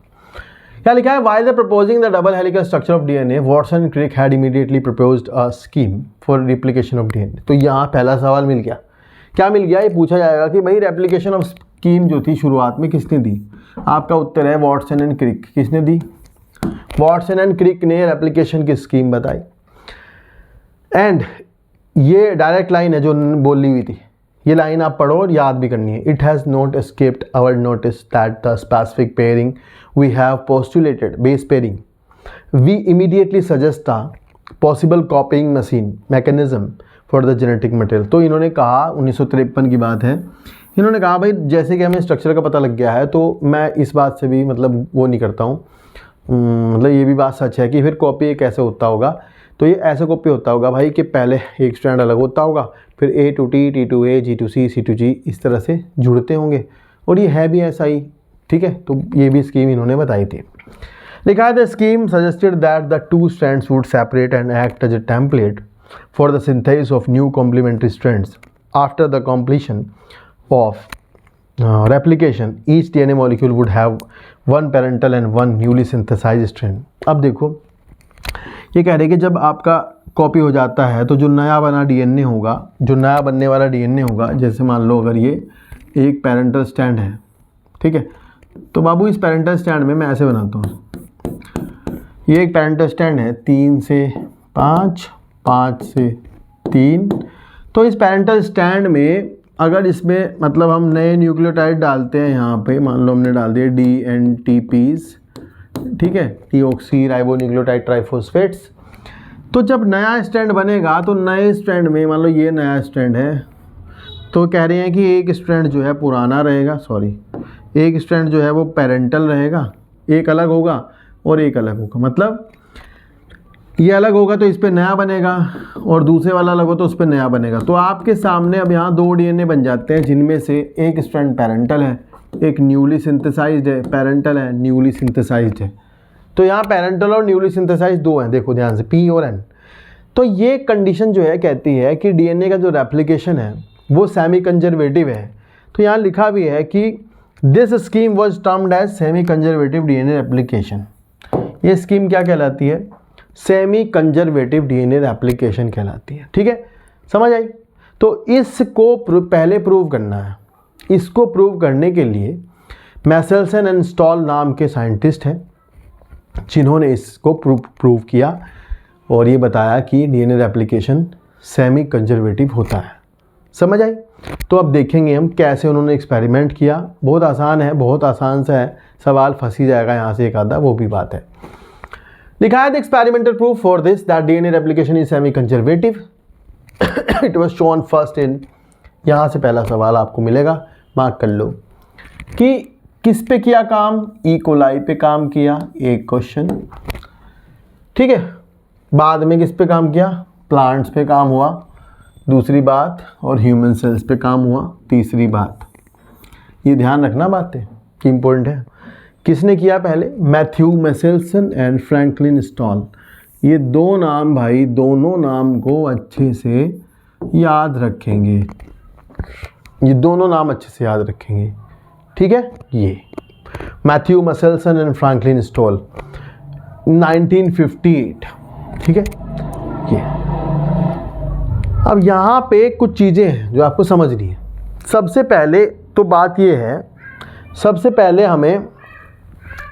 क्या लिखा है, while the proposing the double helical structure of DNA, Watson and Crick had immediately proposed a scheme for replication of DNA. तो यहाँ पहला सवाल मिल गया। क्या मिल गया, ये पूछा जाएगा कि भाई रेप्लिकेशन ऑफ स्कीम जो थी शुरुआत में किसने दी। आपका उत्तर है वाटसन एंड क्रिक। किसने दी? वाटसन एंड क्रिक ने रेप्लिकेशन की स्कीम बताई। एंड ये डायरेक्ट लाइन है जो बोली हुई थी, ये लाइन आप पढ़ो और याद भी करनी है। It has not escaped our notice that the specific pairing we have postulated, base pairing, we immediately suggest the possible copying machine mechanism for the genetic material. तो इन्होंने कहा, 1953 की बात है, इन्होंने कहा भाई जैसे कि हमें स्ट्रक्चर का पता लग गया है तो मैं इस बात से भी मतलब वो नहीं करता हूँ, मतलब ये भी बात सच है कि फिर कॉपी कैसे होता होगा। तो ये ऐसे कॉपी होता होगा भाई कि पहले एक स्ट्रैंड अलग होता होगा, फिर A to T, T to A, G to C, C to G इस तरह से जुड़ते होंगे, और ये है भी ऐसा ही। ठीक है, तो ये भी स्कीम इन्होंने बताई थी। लिखा है the scheme suggested that the two strands would separate and act as a template for the synthesis of new complementary strands after the completion of replication. Each DNA molecule would have one parental and one newly synthesized strand. अब देखो ये कह रहे हैं कि जब आपका copy हो जाता है तो जो नया बना डीएनए होगा, जो नया बनने वाला डीएनए होगा, जैसे मान लो अगर ये एक पेरेंटल स्टैंड है, ठीक है, तो बाबू इस पेरेंटल स्टैंड में मैं ऐसे बनाता हूँ, ये एक पेरेंटल स्टैंड है 3 से 5, 5 से 3। तो इस पेरेंटल स्टैंड में अगर इसमें मतलब हम नए न्यूक्लियोटाइड डालते हैं, यहाँ पे मान लो हमने डाल दिए DNTPs, ठीक है, डीऑक्सी राइबो न्यूक्लियोटाइड ट्राइफॉस्फेट्स। तो जब नया स्ट्रैंड बनेगा तो नए स्ट्रैंड में मान लो ये नया स्ट्रैंड है, तो कह रहे हैं कि एक स्ट्रैंड जो है पुराना रहेगा, सॉरी एक स्ट्रैंड जो है वो पेरेंटल रहेगा, एक अलग होगा और एक अलग होगा, मतलब ये अलग होगा तो इस पे नया बनेगा और दूसरे वाला अलग हो तो उस पे नया बनेगा। तो आपके सामने अब यहाँ 2 डीएनए बन जाते हैं जिनमें से एक स्ट्रैंड पेरेंटल है, एक न्यूली सिंथेसाइज्ड है, पेरेंटल है, न्यूली सिंथेसाइज्ड है। तो यहाँ पेरेंटल और न्यूली सिंथेसाइज्ड 2 हैं, देखो ध्यान से, P और N। तो ये कंडीशन जो है कहती है कि डीएनए का जो रेप्लिकेशन है वो सेमी कंजर्वेटिव है। तो यहाँ लिखा भी है कि this scheme was termed as semi conservative DNA replication. ये स्कीम क्या कहलाती है? सेमी कंजर्वेटिव डीएनए रेप्लिकेशन कहलाती है। ठीक है, समझ आई? तो इसको पहले प्रूव करना है। इसको प्रूव करने के लिए मैसेल्सन एंड स्टॉल नाम के साइंटिस्ट हैं जिन्होंने इसको प्रूव किया और ये बताया कि डीएनए रेप्लिकेशन सेमी कंजर्वेटिव होता है। समझ आई? तो अब देखेंगे हम कैसे उन्होंने एक्सपेरिमेंट किया। बहुत आसान है, बहुत आसान सा है, सवाल फंस ही जाएगा यहाँ से एक आधा, वो भी बात है। लिखा है the experimental proof for this that DNA replication is semi conservative, it was shown first in, यहाँ से पहला सवाल आपको मिलेगा, मार्क कर लो कि किस पे किया काम? ई कोलाई पे काम किया, एक क्वेश्चन, ठीक है। बाद में किस पे काम किया? प्लांट्स पे काम हुआ, दूसरी बात, और ह्यूमन सेल्स पे काम हुआ, तीसरी बात। ये ध्यान रखना बातें कि इम्पोर्टेंट है। किसने किया पहले? Matthew Meselson and Franklin Stahl. ये 2 नाम भाई, दोनों नाम को अच्छे से याद रखेंगे, ये दोनों नाम अच्छे से याद रखेंगे, ठीक है। ये मैथ्यू मसेल्सन एंड फ्रैंकलिन स्टॉल 1958, ठीक है। ये अब यहाँ पे कुछ चीज़ें हैं जो आपको समझनी है। सबसे पहले तो बात ये है, सबसे पहले हमें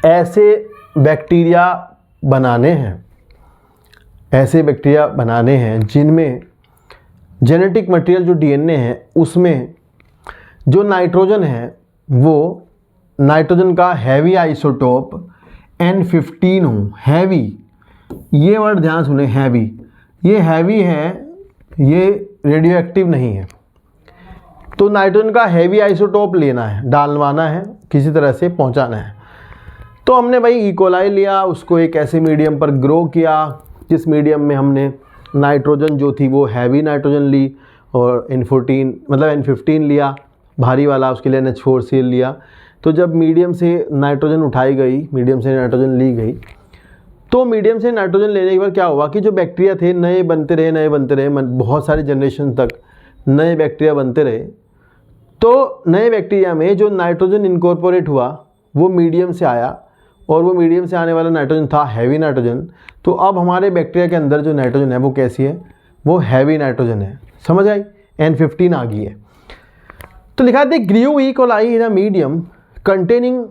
ऐसे बैक्टीरिया बनाने हैं जिनमें जेनेटिक मटेरियल जो डीएनए है उसमें जो नाइट्रोजन है वो नाइट्रोजन का हैवी आइसोटोप N15 हो। हैवी, ये वर्ड ध्यान सुने, हैवी। ये हैवी है, ये रेडियो एक्टिव नहीं है। तो नाइट्रोजन का हैवी आइसोटोप लेना है, डालवाना है, किसी तरह से पहुंचाना है। तो हमने भाई इकोलाई लिया, उसको एक ऐसे मीडियम पर ग्रो किया जिस मीडियम में हमने नाइट्रोजन जो थी वो हैवी नाइट्रोजन ली, और N15 लिया भारी वाला, उसके लिए NH4Cl लिया। तो जब मीडियम से नाइट्रोजन उठाई गई, मीडियम से नाइट्रोजन ली गई, तो मीडियम से नाइट्रोजन लेने के बाद क्या हुआ कि जो बैक्टीरिया थे नए बनते रहे, बहुत सारे जनरेशन तक नए बैक्टीरिया बनते रहे। तो नए बैक्टीरिया में जो नाइट्रोजन इनकॉर्पोरेट हुआ वो मीडियम से आया, और वो मीडियम से आने वाला नाइट्रोजन था हैवी नाइट्रोजन। तो अब हमारे बैक्टीरिया के अंदर जो नाइट्रोजन है वो कैसी है, वो हैवी नाइट्रोजन है। समझ आई, N15 आ गई है। तो लिखा है grew E coli in a medium containing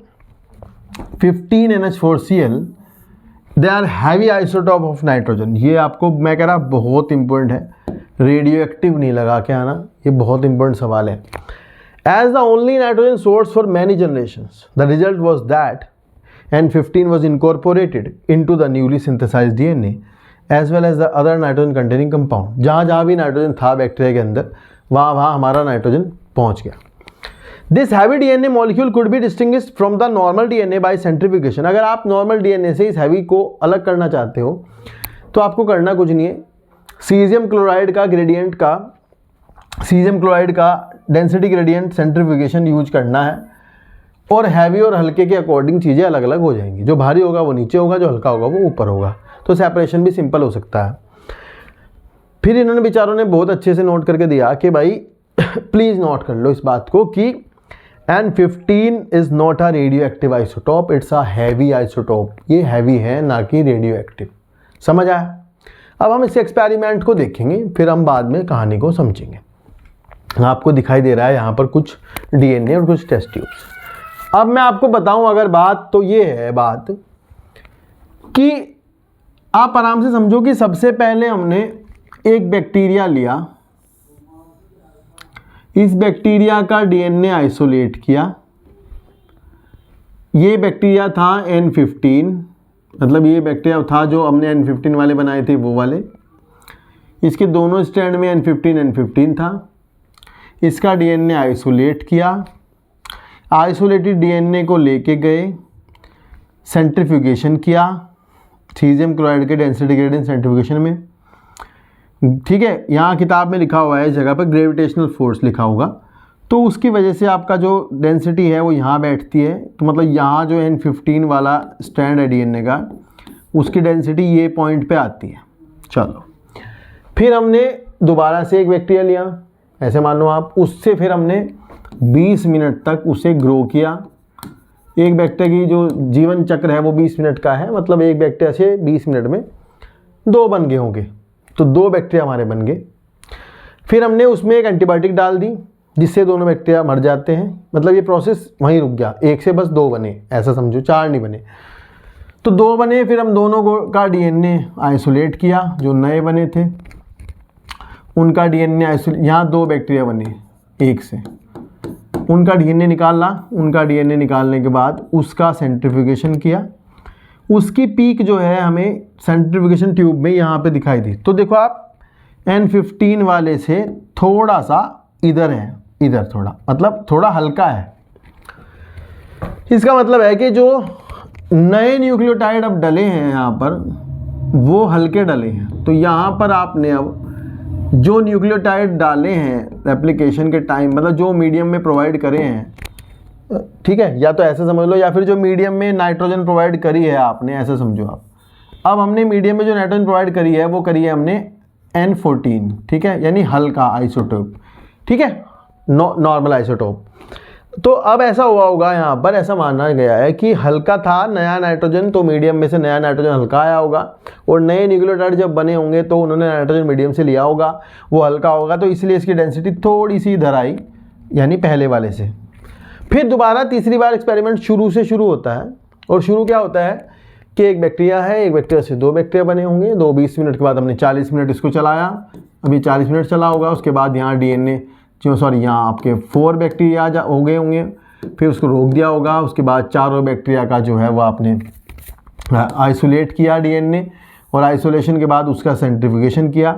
15 NH4Cl, they are heavy isotope of nitrogen. ये आपको मैं कह रहा बहुत इंपॉर्टेंट है, रेडियो एक्टिव नहीं लगा के आना, ये बहुत इंपॉर्टेंट सवाल है। As the only nitrogen source for many generations, the result was that N15 was incorporated into the newly synthesized DNA as well as the other nitrogen containing compound। जहाँ भी नाइट्रोजन था बैक्टीरिया के अंदर, वहाँ हमारा nitrogen पहुँच गया। This heavy DNA molecule could be distinguished from the normal DNA by centrifugation। अगर आप नॉर्मल DNA से इस हैवी को अलग करना चाहते हो तो आपको करना कुछ नहीं है, सीजियम क्लोराइड का डेंसिटी ग्रेडियंट सेंट्रीफ्यूगेशन यूज करना है, और हैवी और हल्के के अकॉर्डिंग चीज़ें अलग अलग हो जाएंगी। जो भारी होगा वो नीचे होगा, जो हल्का होगा वो ऊपर होगा। तो सेपरेशन भी सिंपल हो सकता है। फिर इन्होंने बेचारों ने बहुत अच्छे से नोट करके दिया कि भाई प्लीज़ नोट कर लो इस बात को कि N15 is not a radio active isotope, it's a heavy isotope. ये हैवी है, ना कि रेडियो एक्टिव। समझ आया? अब हम इस एक्सपेरिमेंट को देखेंगे, फिर हम बाद में कहानी को समझेंगे। आपको दिखाई दे रहा है यहाँ पर कुछ DNA और कुछ टेस्ट ट्यूब्स। अब मैं आपको बताऊं अगर बात, तो ये है बात कि आप आराम से समझो कि सबसे पहले हमने एक बैक्टीरिया लिया, इस बैक्टीरिया का DNA आइसोलेट किया। ये बैक्टीरिया था N15, मतलब ये बैक्टीरिया था जो हमने N15 वाले बनाए थे वो वाले। इसके दोनों स्टैंड में N15 था। इसका DNA आइसोलेट किया, आइसोलेटेड DNA को लेके गए, सेंट्रीफ्यूगेशन किया सीजियम क्लोराइड के डेंसिटी ग्रेडियंट सेंट्रीफ्यूगेशन में। ठीक है, यहाँ किताब में लिखा हुआ है, इस जगह पर ग्रेविटेशनल फोर्स लिखा होगा, तो उसकी वजह से आपका जो डेंसिटी है वो यहाँ बैठती है। तो मतलब यहाँ जो N15 वाला स्ट्रैंड है DNA का, उसकी डेंसिटी ये पॉइंट पे आती है। चलो, फिर हमने दोबारा से एक बैक्टीरिया लिया, ऐसे मान लो आप, उससे फिर हमने 20 मिनट तक उसे ग्रो किया। एक बैक्टीरिया की जो जीवन चक्र है वो 20 मिनट का है, मतलब एक बैक्टीरिया से 20 मिनट में 2 बन गए होंगे, तो 2 बैक्टीरिया हमारे बन गए। फिर हमने उसमें एक एंटीबायोटिक डाल दी जिससे दोनों बैक्टीरिया मर जाते हैं, मतलब ये प्रोसेस वहीं रुक गया, एक से बस 2 बने, ऐसा समझो, 4 नहीं बने। तो 2 बने, फिर हम दोनों का DNA आइसोलेट किया, जो नए बने थे उनका DNA आइसोलेट। यहाँ 2 बैक्टीरिया बने एक से, उनका DNA निकाला, उनका DNA निकालने के बाद उसका सेंट्रीफ्यूगेशन किया। उसकी पीक जो है हमें सेंट्रीफ्यूगेशन ट्यूब में यहाँ पे दिखाई दी। तो देखो आप, N15 वाले से थोड़ा सा इधर है, इधर थोड़ा, मतलब थोड़ा हल्का है। इसका मतलब है कि जो नए न्यूक्लियोटाइड अब डले हैं यहाँ पर, वो हल्के डले हैं। तो यहाँ पर आपने अब जो न्यूक्लियोटाइड डाले हैं रेप्लिकेशन के टाइम, मतलब जो मीडियम में प्रोवाइड करे हैं, ठीक है, या तो ऐसे समझ लो, या फिर जो मीडियम में नाइट्रोजन प्रोवाइड करी है आपने, ऐसे समझो आप। अब हमने मीडियम में जो नाइट्रोजन प्रोवाइड करी है वो करी है हमने N14, ठीक है, यानी हल्का आइसोटोप, ठीक है, नॉर्मल आइसोटोप। तो अब ऐसा हुआ होगा, यहाँ पर ऐसा माना गया है कि हल्का था नया नाइट्रोजन, तो मीडियम में से नया नाइट्रोजन हल्का आया होगा, और नए न्यूक्लियोटाइड जब बने होंगे तो उन्होंने नाइट्रोजन मीडियम से लिया होगा, वो हल्का होगा, तो इसलिए इसकी डेंसिटी थोड़ी सी इधर आई, यानी पहले वाले से। फिर दोबारा तीसरी बार एक्सपेरिमेंट शुरू से शुरू होता है, और शुरू क्या होता है कि एक बैक्टीरिया है, एक बैक्टीरिया से 2 बैक्टीरिया बने होंगे, 20 मिनट के बाद हमने 40 मिनट इसको चलाया, अभी 40 मिनट चला होगा, उसके बाद यहाँ DNA यहाँ आपके 4 बैक्टीरिया हो गए होंगे, फिर उसको रोक दिया होगा, उसके बाद चारों बैक्टीरिया का जो है वो आपने आइसोलेट किया DNA, और आइसोलेशन के बाद उसका सेंट्रीफ्यूगेशन किया,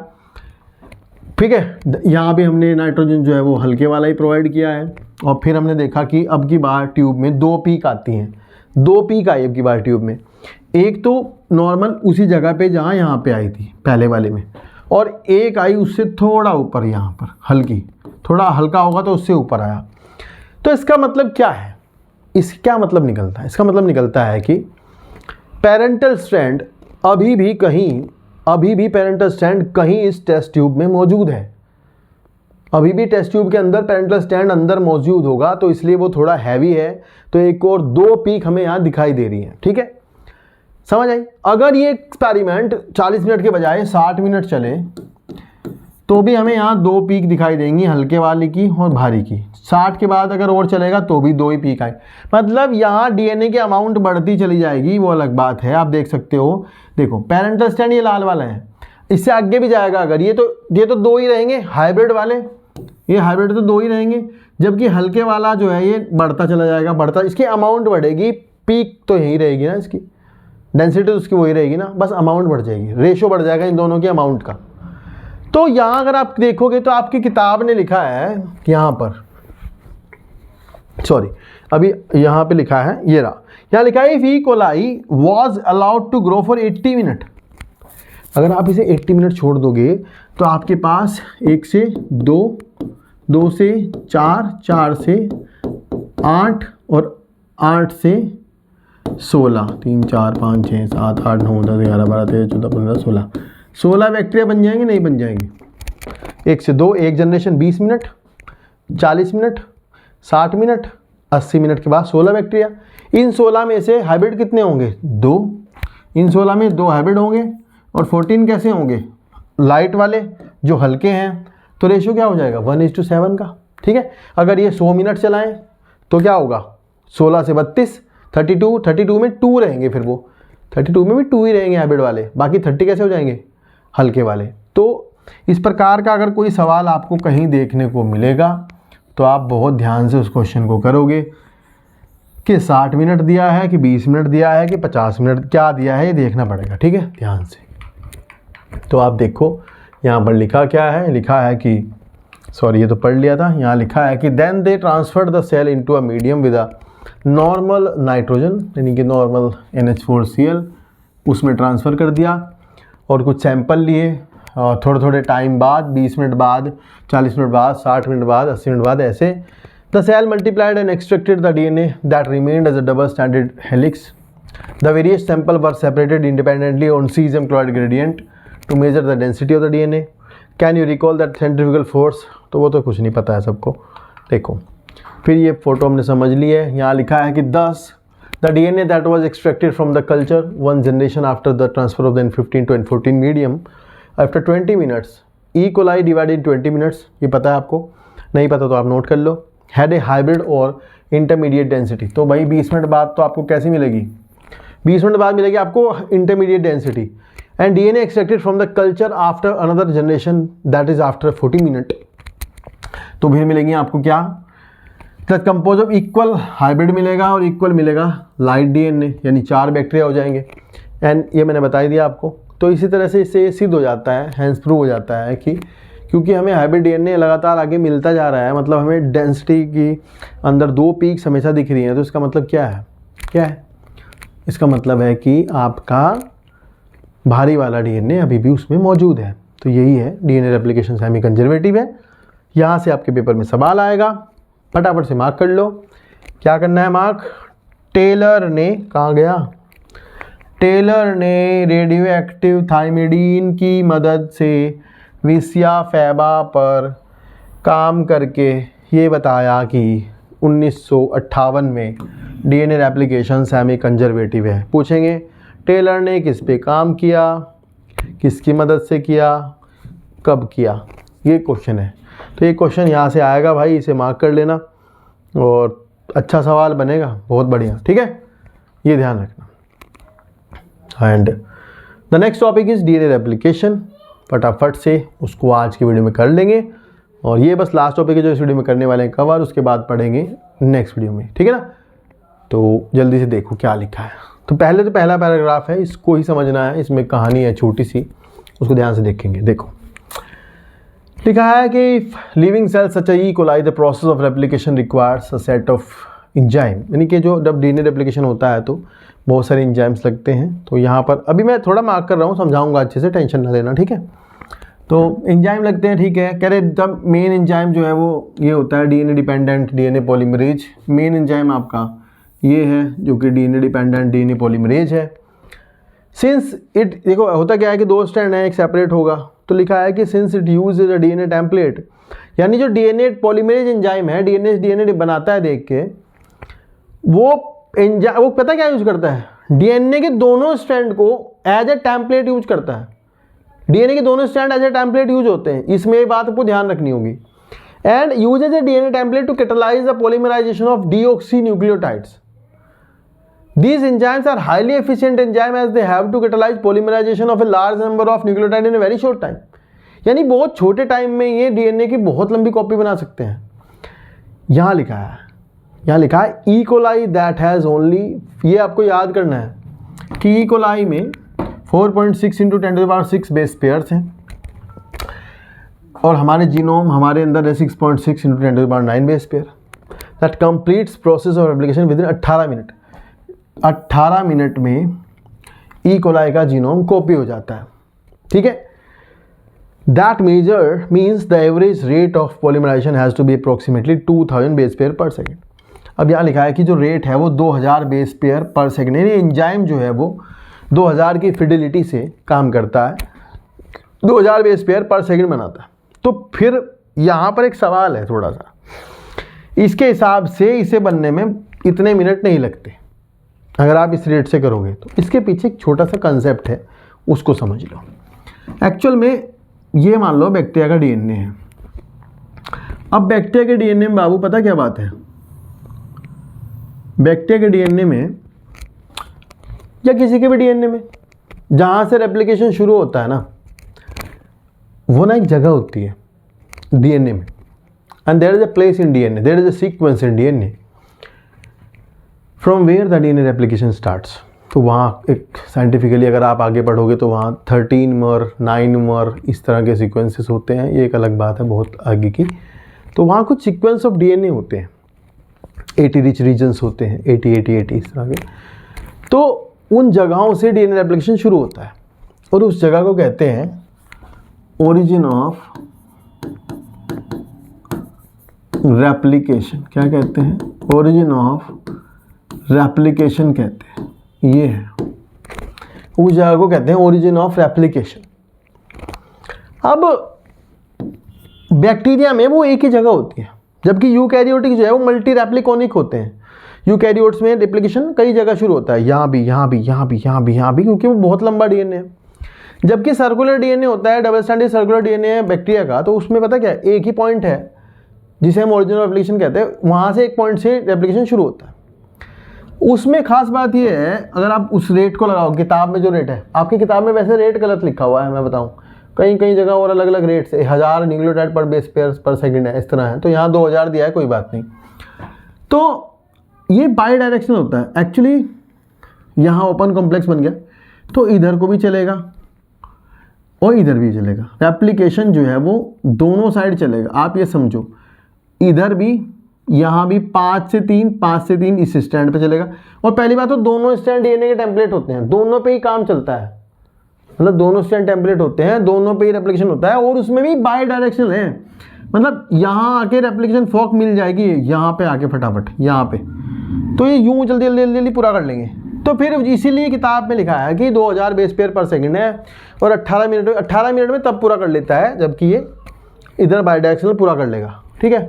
ठीक है। यहाँ भी हमने नाइट्रोजन जो है वो हल्के वाला ही प्रोवाइड किया है, और फिर हमने देखा कि अब की बार ट्यूब में 2 पीक आती हैं, 2 पीक आई अब की बार ट्यूब में, एक तो नॉर्मल उसी जगह पे जहाँ यहाँ पे आई थी पहले वाले में, और एक आई उससे थोड़ा ऊपर, यहाँ पर हल्की, थोड़ा हल्का होगा तो उससे ऊपर आया। तो इसका मतलब क्या है, क्या मतलब निकलता है? इसका मतलब निकलता है कि पेरेंटल स्ट्रैंड अभी भी पेरेंटल स्ट्रैंड कहीं इस टेस्ट ट्यूब में मौजूद है, अभी भी टेस्ट ट्यूब के अंदर पेरेंटल स्ट्रैंड अंदर मौजूद होगा, तो इसलिए वो थोड़ा हैवी है, तो एक और 2 पीक हमें यहाँ दिखाई दे रही है, ठीक है, समझ आई। अगर ये एक्सपेरिमेंट 40 मिनट के बजाय 60 मिनट चले तो भी हमें यहाँ 2 पीक दिखाई देंगी, हल्के वाले की और भारी की। 60 के बाद अगर और चलेगा तो भी 2 ही पीक आए, मतलब यहाँ DNA की अमाउंट बढ़ती चली जाएगी, वो अलग बात है, आप देख सकते हो। देखो पेरेंटल स्ट्रैंड ये लाल वाला है, इससे आगे भी जाएगा अगर, ये तो 2 ही रहेंगे हाइब्रिड वाले, ये हाइब्रिड तो 2 ही रहेंगे, जबकि हल्के वाला जो है ये बढ़ता चला जाएगा, इसकी अमाउंट बढ़ेगी, पीक तो यही रहेगी ना, इसकी डेंसिटी तो उसकी वही रहेगी ना, बस अमाउंट बढ़ जाएगी, रेशो बढ़ जाएगा इन दोनों की अमाउंट का। तो यहाँ अगर आप देखोगे तो आपकी किताब ने लिखा है यहाँ पर, सॉरी अभी यहाँ पे लिखा है, ये रहा, यहाँ लिखा है if E coli was allowed to grow for 80 minute. अगर आप इसे 80 मिनट छोड़ दोगे तो आपके पास 1 से 2, 2 से 4, 4 से 8 और 8 से 16, 3, 4, 5, 6, 7, 8, 9, 10, 11, 12, 13, 14, 15, 16 बैक्टीरिया बन जाएंगे, नहीं बन जाएंगे? 1 से 2, एक generation 20 minute, 40 minute, 60 minute, 80 minute के बाद 16 बैक्टीरिया। इन 16 में से हाइब्रिड कितने होंगे? 2। इन 16 में 2 हाइब्रिड होंगे, और 14 कैसे होंगे? लाइट वाले जो हल्के हैं, तो रेशियो क्या हो जाएगा? 1:7 का, ठीक है। अगर ये 100 मिनट चलाएं तो क्या होगा? 16 से 32, 32 में 2 रहेंगे, फिर वो 32 में भी 2 ही रहेंगे हाइब्रिड वाले, बाकी 30 कैसे हो जाएंगे? हल्के वाले। तो इस प्रकार का अगर कोई सवाल आपको कहीं देखने को मिलेगा तो आप बहुत ध्यान से उस क्वेश्चन को करोगे कि 60 मिनट दिया है कि 20 मिनट दिया है कि 50 मिनट क्या दिया है, ये देखना पड़ेगा, ठीक है, ध्यान से। तो आप देखो यहाँ पर लिखा क्या है, लिखा है कि सॉरी ये तो पढ़ लिया था, यहाँ लिखा है कि then they transferred the cell into a medium with a normal nitrogen, यानी कि नॉर्मल NH4Cl, उसमें ट्रांसफ़र कर दिया, और कुछ सैंपल लिए, और थोड़े टाइम बाद, 20 मिनट बाद, 40 मिनट बाद, 60 मिनट बाद, 80 मिनट बाद, ऐसे the cell multiplied and extracted the DNA that remained as a double standard helix. The various sample were separated independently on caesium chloride gradient to measure the density of the DNA। Can you recall that centrifugal force? तो वो तो कुछ नहीं पता है सबको। देखो फिर ये फोटो हमने समझ ली है, यहाँ लिखा है कि दस the DNA that was extracted from the culture 1 generation after the transfer of the N15 to N14 medium after 20 minutes, E. coli divided in 20 minutes, ये पता है आपको? नहीं पता तो आप नोट कर लो। had a hybrid or intermediate density, तो भाई 20 मिनट बाद तो आपको कैसी मिलेगी? 20 मिनट बाद मिलेगी आपको intermediate density, and DNA extracted from the culture after another generation that is after 40 minute, तो फिर मिलेगी आपको क्या? The compose of equal hybrid मिलेगा, और इक्वल मिलेगा लाइट DNA, यानी 4 बैक्टीरिया हो जाएंगे, एंड ये मैंने बता ही दिया आपको। तो इसी तरह से इससे सिद्ध हो जाता है, हैंस प्रूव हो जाता है कि क्योंकि हमें हाइब्रिड DNA लगातार आगे मिलता जा रहा है, मतलब हमें डेंसिटी की अंदर 2 पीक्स हमेशा दिख रही हैं, तो इसका मतलब क्या है? क्या है इसका मतलब? है कि आपका भारी वाला DNA अभी भी उसमें मौजूद है। तो यही है DNA रेप्लिकेशन सेमी कंजर्वेटिव है। यहाँ से आपके पेपर में सवाल आएगा, फटाफट से मार्क कर लो। क्या करना है मार्क? टेलर ने, कहाँ गया? टेलर ने रेडियो एक्टिव थाइमिडीन की मदद से विसिया फैबा पर काम करके ये बताया कि 1958 में डीएनए रेप्लिकेशन सेमी कंजर्वेटिव है। पूछेंगे टेलर ने किस पे काम किया, किसकी मदद से किया, कब किया, ये क्वेश्चन है। तो ये क्वेश्चन यहाँ से आएगा भाई, इसे मार्क कर लेना और अच्छा सवाल बनेगा, बहुत बढ़िया, ठीक है, ये ध्यान रखना। And the next topic is DNA replication. फटाफट से उसको आज की वीडियो में कर लेंगे और ये बस लास्ट टॉपिक है जो इस वीडियो में करने वाले हैं कवर, उसके बाद पढ़ेंगे नेक्स्ट वीडियो में, ठीक है ना। तो जल्दी से देखो क्या लिखा है। तो पहला पैराग्राफ है, इसको ही समझना है, इसमें कहानी है छोटी सी, उसको ध्यान से देखेंगे। देखो लिखा है कि living cell such E coli the process of replication requires a set of enzyme, यानी कि जो जब डीएनए रेप्लिकेशन होता है तो बहुत सारे इंजाइम्स लगते हैं। तो यहाँ पर अभी मैं थोड़ा मार्क कर रहा हूँ, समझाऊंगा अच्छे से, टेंशन ना लेना, ठीक है। तो इंजाइम लगते हैं, ठीक है। कह रहे द मेन इंजाइम जो है वो ये होता है DNA dependent DNA polymerase. Main enzyme आपका ये है जो कि डीएनए डिपेंडेंट डीएनए पॉलीमरेज है। सिंस इट, देखो होता क्या है कि दो स्ट्रैंड है, एक सेपरेट होगा, तो लिखा है कि since it use a DNA template, यानी जो डीएनए पॉलीमरेज एंजाइम है, डीएनए बनाता है देख के, वो पता क्या यूज करता है, डीएनए के दोनों स्ट्रैंड को एज ए टेम्पलेट यूज करता है। डीएनए के दोनों strand as a template use होते हैं, इसमें ये बात आपको ध्यान रखनी होगी। And uses a DNA template to catalyze the polymerization of deoxynucleotides. These enzymes are highly efficient enzyme as they have to catalyze polymerization of a large number of nucleotide in a very short time। यानी बहुत छोटे time में ये DNA की बहुत लंबी copy बना सकते हैं। यहाँ लिखा है E coli that has only, ये आपको याद करना है कि ई कोलाई में 4.6 × 10⁻⁶ बेस पेयर्स हैं और हमारे जीनोम हमारे अंदर है 6.6 × 10⁹ base pair. That completes process of replication within 18 minute. 18 minute में ई कोलाई का जीनोम कॉपी हो जाता है, ठीक है। That major means the average rate of polymerisation has to be approximately 2000 base pair per second. अब यहाँ लिखा है कि जो रेट है वो 2000 बेस पेयर पर सेकेंड, यानी एंजाइम जो है वो 2000 की फिडिलिटी से काम करता है, 2000 बेस पेयर पर सेकेंड बनाता है। तो फिर यहाँ पर एक सवाल है थोड़ा सा, इसके हिसाब से इसे बनने में इतने मिनट नहीं लगते अगर आप इस रेट से करोगे। तो इसके पीछे एक छोटा सा कंसेप्ट है, उसको समझ लो। एक्चुअल में ये मान लो बैक्टीरिया का डीएनए है। अब बैक्टीरिया के डीएनए में बाबू पता क्या बात है, बैक्टीरिया के डीएनए में या किसी के भी डीएनए में जहाँ से रेप्लिकेशन शुरू होता है ना, वो ना एक जगह होती है डीएनए में, and there is a place in DNA, there is a sequence in DNA from where the DNA replication starts. तो वहाँ एक साइंटिफिकली अगर आप आगे पढ़ोगे तो वहाँ 13 9 इस तरह के सीक्वेंसेस होते हैं, ये एक अलग बात है बहुत आगे की। तो वहाँ कुछ सीक्वेंस ऑफ डीएनए होते हैं, 80 रिच रीजन्स होते हैं, 80 इस तरह के। तो उन जगहों से डीएनए रेप्लिकेशन शुरू होता है और उस जगह को कहते हैं ओरिजिन ऑफ रेप्लिकेशन। क्या कहते हैं? ओरिजिन ऑफ रेप्लिकेशन कहते हैं। ये है उस जगह को कहते हैं ओरिजिन ऑफ रेप्लिकेशन। अब बैक्टीरिया में वो एक ही जगह होती है, जबकि यूकैरियोटिक जो है वो मल्टी रेप्लिकोनिक होते हैं। यूकैरियोट्स में रेप्लिकेशन कई जगह शुरू होता है, यहाँ भी, क्योंकि वो बहुत लंबा डीएनए है। जबकि सर्कुलर डीएनए होता है, डबल स्ट्रैंडेड सर्कुलर डीएनए है बैक्टीरिया का, तो उसमें पता क्या है, एक ही पॉइंट है जिसे हम ओरिजिनल रेप्लिकेशन कहते हैं, वहाँ से एक पॉइंट से रेप्लिकेशन शुरू होता है। उसमें खास बात ये है, अगर आप उस रेट को लगाओ, किताब में जो रेट है, आपकी किताब में वैसे रेट गलत लिखा हुआ है, मैं बताऊं, कई जगह और अलग अलग रेट से 1000 न्यूक्लियोटाइड पर बेस पेयर पर सेकंड है, इस तरह है। तो यहाँ 2000 दिया है, कोई बात नहीं। तो ये बाई डायरेक्शनल होता है एक्चुअली। यहाँ ओपन कॉम्प्लेक्स बन गया तो इधर को भी चलेगा और इधर भी चलेगा। रेप्लिकेशन जो है वो दोनों साइड चलेगा। आप ये समझो, इधर भी, यहाँ भी 5 से 3 इस स्टैंड पे चलेगा। और पहली बात तो दोनों स्टैंड डीएनए के टेम्पलेट होते हैं, दोनों पे ही काम चलता है, मतलब दोनों स्टैंड टेम्पलेट होते हैं, दोनों पे ही रेप्लिकेशन होता है। और उसमें भी बाई डायरेक्शनल है, मतलब यहाँ आके रेप्लिकेशन फॉक मिल जाएगी, यहाँ पे आके फटाफट यहाँ पे, तो ये यूँ जल्दी पूरा कर लेंगे। तो फिर इसीलिए किताब में लिखा है कि 2000 बेस पेयर पर सेकंड है और 18 मिनट में तब पूरा कर लेता है जबकि ये इधर बायडायरेक्शनल पूरा कर लेगा, ठीक है।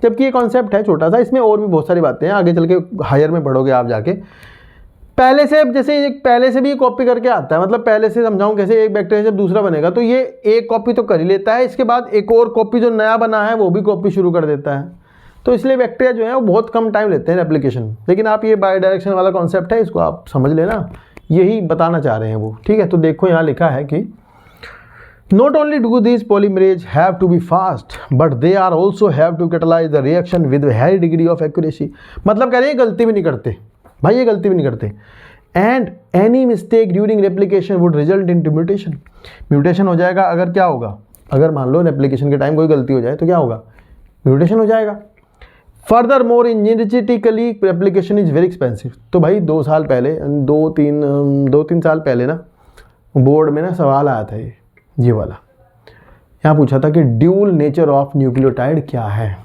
जबकि ये कॉन्सेप्ट है छोटा सा, इसमें और भी बहुत सारी बातें हैं, आगे चल के हायर में पढ़ोगे आप जाके। पहले से जैसे पहले से भी कॉपी करके आता है, मतलब पहले से समझाऊं कैसे, एक बैक्टीरिया जब दूसरा बनेगा तो ये एक कॉपी तो कर ही लेता है, इसके बाद एक और कॉपी जो नया बना है वो भी कॉपी शुरू कर देता है। तो इसलिए बैक्टीरिया जो है वो बहुत कम टाइम लेते हैं रेप्लिकेशन। लेकिन आप ये बाय डायरेक्शन वाला कॉन्सेप्ट है, इसको आप समझ लेना, यही बताना चाह रहे हैं वो, ठीक है। तो देखो यहाँ लिखा है कि not only do these polymerase have to be fast but they are also have to catalyze the reaction with a high degree of accuracy। मतलब कह रहे हैं गलती भी नहीं करते भाई, ये गलती भी नहीं करते। and any mistake during replication would result into mutation। Mutation हो जाएगा अगर, क्या होगा, अगर मान लो रेप्लिकेशन के टाइम कोई गलती हो जाए तो क्या होगा, म्यूटेशन हो जाएगा। Furthermore energetically replication is very expensive. तो भाई 2 साल पहले, 2-3 साल पहले ना बोर्ड में ना सवाल आया था ये वाला, यहाँ पूछा था कि ड्यूल नेचर ऑफ न्यूक्लियोटाइड क्या है।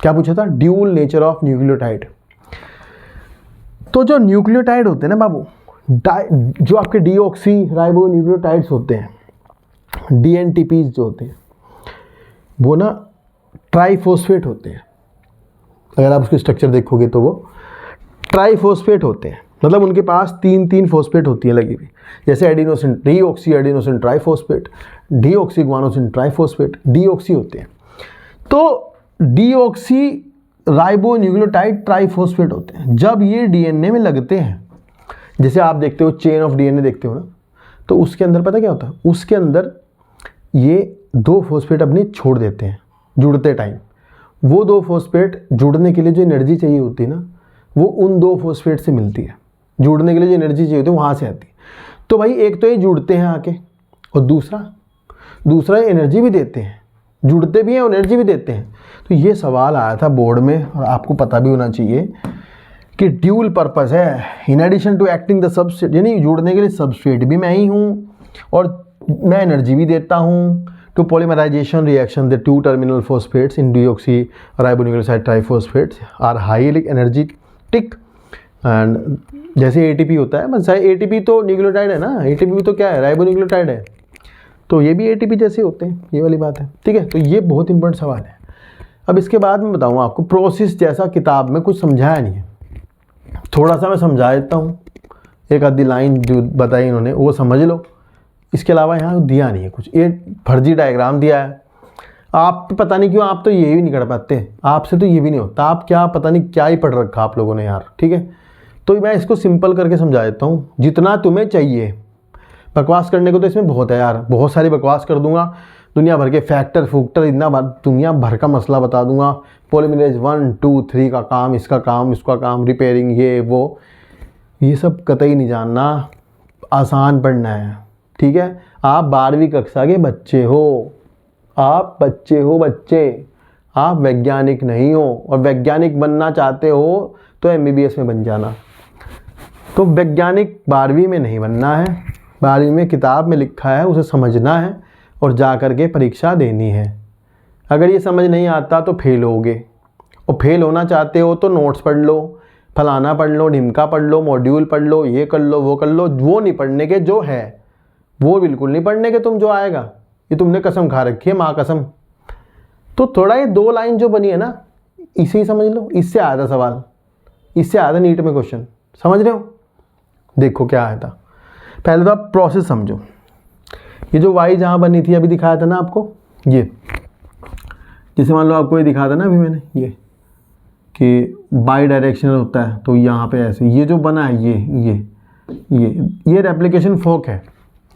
क्या पूछा था, ड्यूल नेचर ऑफ न्यूक्लियोटाइड। तो जो न्यूक्लियोटाइड होते हैं ना बाबू, जो आपके डीऑक्सी राइबो न्यूक्लियोटाइड्स होते हैं, DNTPs जो होते हैं वो ना ट्राइफॉस्फेट होते हैं। अगर आप उसकी स्ट्रक्चर देखोगे तो वो ट्राइफॉस्फेट होते हैं, मतलब उनके पास 3 फॉस्फेट होती है लगी हुई, जैसे adenosine, deoxy adenosine triphosphate, deoxy guanosine triphosphate, deoxy होते हैं। तो डीऑक्सी राइबो न्यूक्लियोटाइड ट्राइफॉस्फेट होते हैं। जब ये डीएनए में लगते हैं, जैसे आप देखते हो चेन ऑफ डीएनए देखते हो ना, तो उसके अंदर पता क्या होता है, उसके अंदर ये 2 फॉस्फेट अपने छोड़ देते हैं जुड़ते टाइम। वो 2 फॉस्फेट जुड़ने के लिए जो एनर्जी चाहिए होती है ना, वो उन 2 फॉस्फेट से मिलती है। जुड़ने के लिए जो एनर्जी चाहिए होती है वहाँ से आती है। तो भाई एक तो ये जुड़ते हैं आके, और दूसरा एनर्जी भी देते हैं, जुड़ते भी हैं और एनर्जी भी देते हैं। तो ये सवाल आया था बोर्ड में, और आपको पता भी होना चाहिए कि ड्यूल पर्पस है, in addition to acting the substrate, यानी जुड़ने के लिए सबस्ट्रेट भी मैं ही हूँ और मैं एनर्जी भी देता हूँ। To polymerization reaction the 2 terminal phosphates in deoxyribonucleoside triphosphates are highly energetic. And जैसे ATP होता है, बस ATP तो न्यूक्लियोटाइड है ना, ATP भी तो क्या है, राइबोन्यूक्लियोटाइड है, तो ये भी ATP जैसे होते हैं, ये वाली बात है, ठीक है। तो ये बहुत इंपॉर्टेंट सवाल है। अब इसके बाद मैं बताऊँगा आपको, प्रोसेस जैसा किताब में कुछ समझाया नहीं है, थोड़ा सा मैं समझा देता हूँ, एक आधी लाइन जो बताई इन्होंने वो समझ लो, इसके अलावा यहाँ दिया नहीं है कुछ, ये फर्जी डायग्राम दिया है। आप पता नहीं क्यों, आप तो ये भी नहीं कर पाते, आपसे तो ये भी नहीं होता, आप क्या पता नहीं क्या ही पढ़ रखा आप लोगों ने यार, ठीक है। तो मैं इसको सिंपल करके समझा देता हूँ, जितना तुम्हें चाहिए। बकवास करने को तो इसमें बहुत है यार, बहुत सारी बकवास कर दूंगा, दुनिया भर के फैक्टर इतना दुनिया भर का मसला बता दूंगा, पॉलीमरेज 1, 2, 3 का काम, इसका काम, इसका काम, रिपेयरिंग, ये वो, ये सब कतई नहीं जानना, आसान पढ़ना है, ठीक है। आप 12वीं कक्षा के बच्चे हो, आप वैज्ञानिक नहीं हो, और वैज्ञानिक बनना चाहते हो तो MBBS में बन जाना। तो वैज्ञानिक 12वीं में नहीं बनना है, 12वीं में किताब में लिखा है उसे समझना है और जा कर के परीक्षा देनी है। अगर ये समझ नहीं आता तो फेल होगे, और फेल होना चाहते हो तो नोट्स पढ़ लो, फलाना पढ़ लो, ढिमका पढ़ लो, मॉड्यूल पढ़ लो, ये कर लो, वो कर लो, वो नहीं पढ़ने के जो है, वो बिल्कुल नहीं पढ़ने के तुम, जो आएगा ये तुमने कसम खा रखी है, माँ कसम। तो थोड़ा ये 2 लाइन जो बनी है ना, इसे ही समझ लो, इससे आया था सवाल, इससे आया था नीट में क्वेश्चन, समझ रहे हो। देखो क्या आया था, पहले तो आप प्रोसेस समझो। ये जो वाई जहाँ बनी थी अभी दिखाया था ना आपको, ये जैसे मान लो आपको ये दिखाया था ना अभी मैंने, ये कि बाई डायरेक्शनल होता है, तो यहाँ पे ऐसे ये जो बना है ये रेप्लिकेशन फोक है,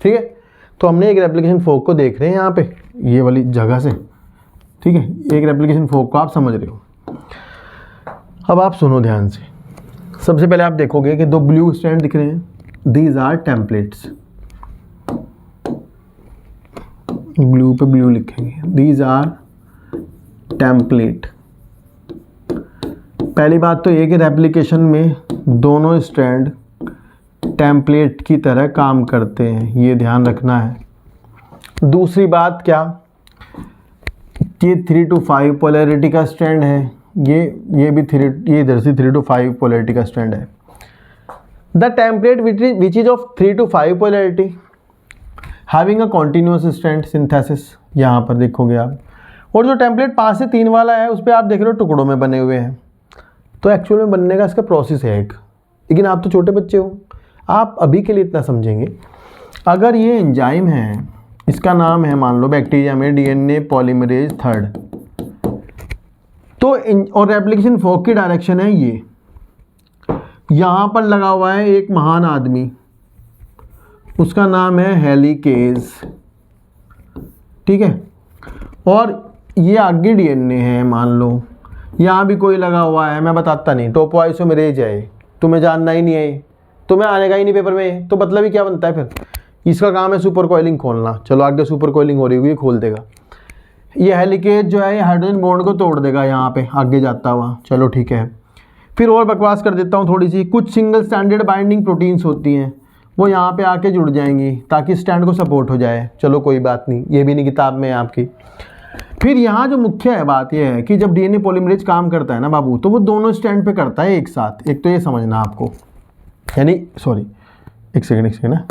ठीक है। तो हमने एक रेप्लिकेशन फोक को देख रहे हैं यहाँ पे, ये वाली जगह से, ठीक है। एक रेप्लिकेशन फोक को आप समझ रहे हो। अब आप सुनो ध्यान से, सबसे पहले आप देखोगे कि 2 ब्लू स्ट्रैंड दिख रहे हैं, दीज आर टेम्पलेट्स, ब्लू पे ब्लू लिखेंगे, दीज आर टेम्पलेट। पहली बात तो ये कि रेप्लिकेशन में दोनों स्ट्रैंड टेम्पलेट की तरह काम करते हैं, ये ध्यान रखना है। दूसरी बात क्या, ये 3 to 5 पोलैरिटी का स्ट्रैंड है, ये भी ये इधर से 3 to 5 पोलैरिटी का स्ट्रैंड है। The template which is of 3 to 5 polarity having a continuous strand synthesis, यहाँ पर देखोगे आप। और जो टेम्पलेट 5 से 3 वाला है उस पर आप देख रहे हो टुकड़ों में बने हुए हैं। तो एक्चुअल में बनने का इसका प्रोसेस है एक, लेकिन आप तो छोटे बच्चे हो, आप अभी के लिए इतना समझेंगे। अगर ये एंजाइम है, इसका नाम है मान लो बैक्टीरिया में DNA पॉलीमरेज 3, तो और रेप्लिकेशन फोक की डायरेक्शन है ये, यहाँ पर लगा हुआ है एक महान आदमी, उसका नाम है हेलिकेज, ठीक है। और ये आगे DNA है मान लो, यहाँ भी कोई लगा हुआ है, मैं बताता नहीं, टोपोआइसोमेरेज है, तुम्हें जानना ही नहीं है, तुम्हें आने का ही नहीं पेपर में, तो मतलब ही क्या बनता है फिर। इसका काम है सुपर कोइलिंग खोलना। चलो आगे सुपर कोइलिंग हो रही हुई, खोल देगा। ये हेलिकेज जो है ये हाइड्रोजन बॉन्ड को तोड़ देगा यहाँ पे आगे जाता हुआ। चलो ठीक है, फिर और बकवास कर देता हूँ थोड़ी सी। कुछ सिंगल स्टैंडर्ड बाइंडिंग प्रोटीन्स होती हैं, वो यहाँ पे आके जुड़ जाएंगी ताकि स्टैंड को सपोर्ट हो जाए। चलो कोई बात नहीं, ये भी नहीं किताब में आपकी। फिर यहाँ जो मुख्य है बात यह है कि जब DNA पॉलीमरेज काम करता है ना बाबू, तो वो दोनों स्टैंड पे करता है एक साथ। एक तो ये समझना आपको, यानी सॉरी एक सेकेंड ना,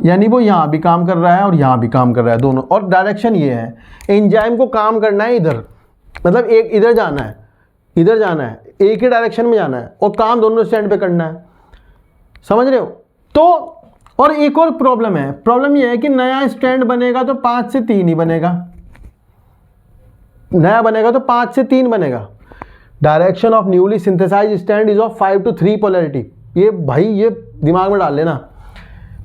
यानी वो यहाँ भी काम कर रहा है और यहाँ भी काम कर रहा है दोनों। और डायरेक्शन ये है, एंजाइम को काम करना है इधर, मतलब एक इधर जाना है, इधर जाना है, एक ही डायरेक्शन में जाना है, और काम दोनों स्टैंड पे करना है। समझ रहे हो। तो और एक और प्रॉब्लम है, प्रॉब्लम ये है कि नया स्टैंड बनेगा तो 5 से 3 ही बनेगा, नया बनेगा तो 5 से 3 बनेगा। Direction of newly synthesize stand is of 5 to 3 polarity. ये भाई ये दिमाग में डाल लेना,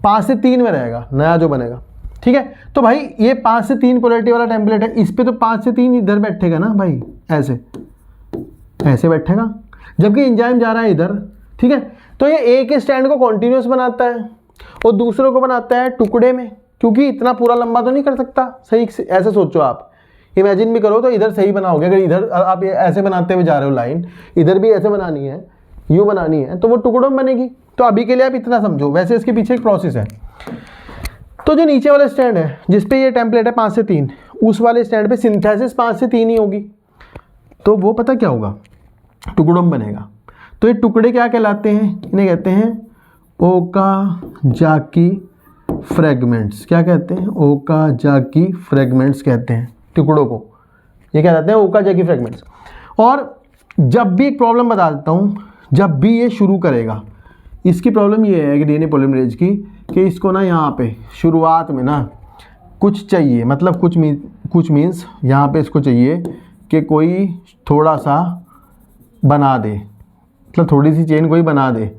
5 से 3 में रहेगा नया जो बनेगा, ठीक है। तो भाई ये 5 से 3 पोलैरिटी वाला टेम्पलेट है, इस पे तो 5 से 3 इधर बैठेगा ना भाई, ऐसे ऐसे बैठेगा, जबकि एंजाइम जा रहा है इधर, ठीक है। तो ये एक स्टैंड को कॉन्टिन्यूस बनाता है और दूसरों को बनाता है टुकड़े में, क्योंकि इतना पूरा लंबा तो नहीं कर सकता। सही ऐसे सोचो आप, इमेजिन भी करो तो इधर सही बनाओगे। अगर इधर आप ऐसे बनाते हुए जा रहे हो लाइन, इधर भी ऐसे बनानी है, यूँ बनानी है, तो वो टुकड़ों में बनेगी। तो अभी के लिए आप इतना समझो, वैसे इसके पीछे एक प्रोसेस है। तो जो नीचे वाला स्टैंड है जिसपे ये टेम्पलेट है 5 से 3, उस वाले स्टैंड पे सिंथेसिस 5 से 3 ही होगी। तो वो पता क्या होगा, टुकड़ों में बनेगा। तो ये टुकड़े क्या कहलाते हैं, इन्हें कहते हैं ओकाजाकी फ्रेगमेंट्स। क्या कहते हैं, ओकाजाकी फ्रेगमेंट्स कहते हैं टुकड़ों को, ये क्या कहते हैं ओकाजाकी फ्रेगमेंट्स। और जब भी एक प्रॉब्लम बता देता हूँ, जब भी ये शुरू करेगा, इसकी प्रॉब्लम ये है कि DNA पॉलीमरेज की, कि इसको ना यहाँ पे शुरुआत में ना कुछ चाहिए, मतलब कुछ मीन्स यहाँ पे इसको चाहिए कि कोई थोड़ा सा बना दे, मतलब थोड़ी सी चेन कोई बना दे।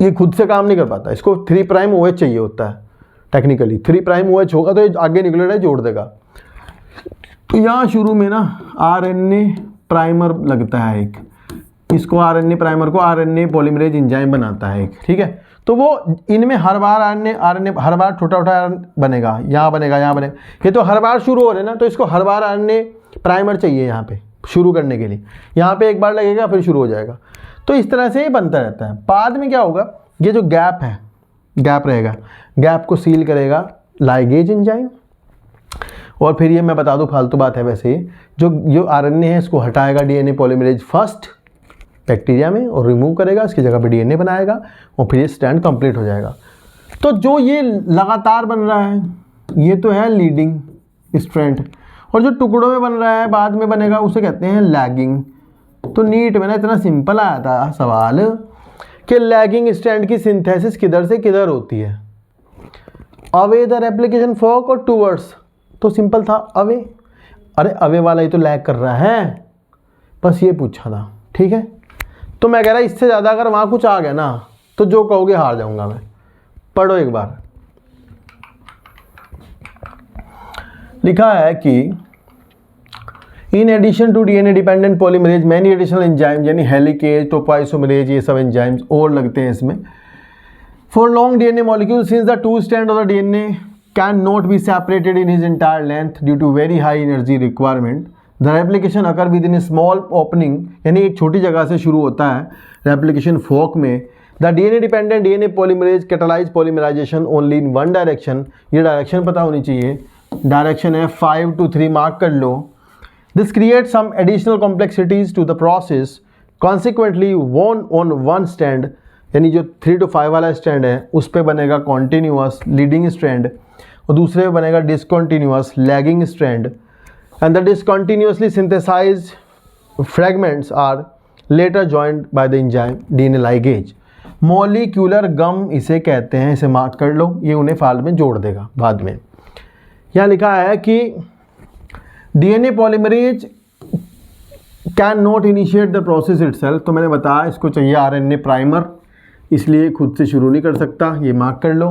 ये खुद से काम नहीं कर पाता, इसको 3' OH चाहिए होता है टेक्निकली। 3' OH होगा तो ये आगे न्यूक्लियोटाइड जोड़ देगा। तो यहाँ शुरू में ना RNA प्राइमर लगता है एक, इसको RNA प्राइमर को RNA पॉलीमरेज एंजाइम बनाता है एक, ठीक है। तो वो इनमें हर बार RNA हर बार छोटा बनेगा, यहाँ बनेगा, यहाँ बनेगा। ये तो हर बार शुरू हो रहे ना, तो इसको हर बार RNA प्राइमर चाहिए यहाँ पे शुरू करने के लिए। यहाँ पे एक बार लगेगा फिर शुरू हो जाएगा। तो इस तरह से ये बनता रहता है। बाद में क्या होगा, ये जो गैप है, गैप रहेगा, गैप को सील करेगा लाइगेज एंजाइम। और फिर ये मैं बता दूं फालतू बात है वैसे, जो RNA है इसको हटाएगा DNA पॉलीमरेज फर्स्ट बैक्टीरिया में और रिमूव करेगा, इसकी जगह पे DNA बनाएगा और फिर ये स्टैंड कंप्लीट हो जाएगा। तो जो ये लगातार बन रहा है ये तो है लीडिंग स्ट्रैंड, और जो टुकड़ों में बन रहा है बाद में बनेगा उसे कहते हैं लैगिंग। तो नीट में ना इतना सिंपल आया था सवाल कि लैगिंग स्टैंड की सिंथेसिस किधर से किधर होती है, अवे द रेप्लिकेशन फोक और टूवर्ड्स। तो सिंपल था अवे, अरे अवे वाला ही तो लैग कर रहा है, बस ये पूछा था, ठीक है। तो मैं कह रहा इससे ज़्यादा अगर वहाँ कुछ आ गया ना तो जो कहोगे हार जाऊँगा मैं। पढ़ो एक बार, लिखा है कि in addition to DNA dependent polymerase many additional enzyme, यानी हेलिकेज, टोपोआइसोमरेज, ये सब एंजाइम्स और लगते हैं इसमें। For long DNA molecule since the 2 strand of the DNA can not be separated in his entire length due to very high energy requirement, the replication occur within a small opening, यानी एक छोटी जगह से शुरू होता है replication fork में। द DNA dependent DNA polymerase catalyse polymerisation only in one direction, ये डायरेक्शन पता होनी चाहिए, डायरेक्शन है 5 to 3 मार्क कर लो। This create some additional complexities to the process consequently one on one strand, यानी जो 3 to 5 वाला स्टैंड है उस पर बनेगा कॉन्टीन्यूअस लीडिंग स्ट्रैंड और दूसरे पे बनेगा discontinuous lagging strand, and the discontinuously synthesized fragments are later joined by the enzyme DNA ligase. Molecular gum इसे कहते हैं, इसे मार्क कर लो, ये उन्हें फाइल में जोड़ देगा बाद में। यहाँ लिखा है कि DNA polymerase can not initiate the process itself, तो मैंने बताया इसको चाहिए आरएनए प्राइमर, इसलिए खुद से शुरू नहीं कर सकता, ये मार्क कर लो।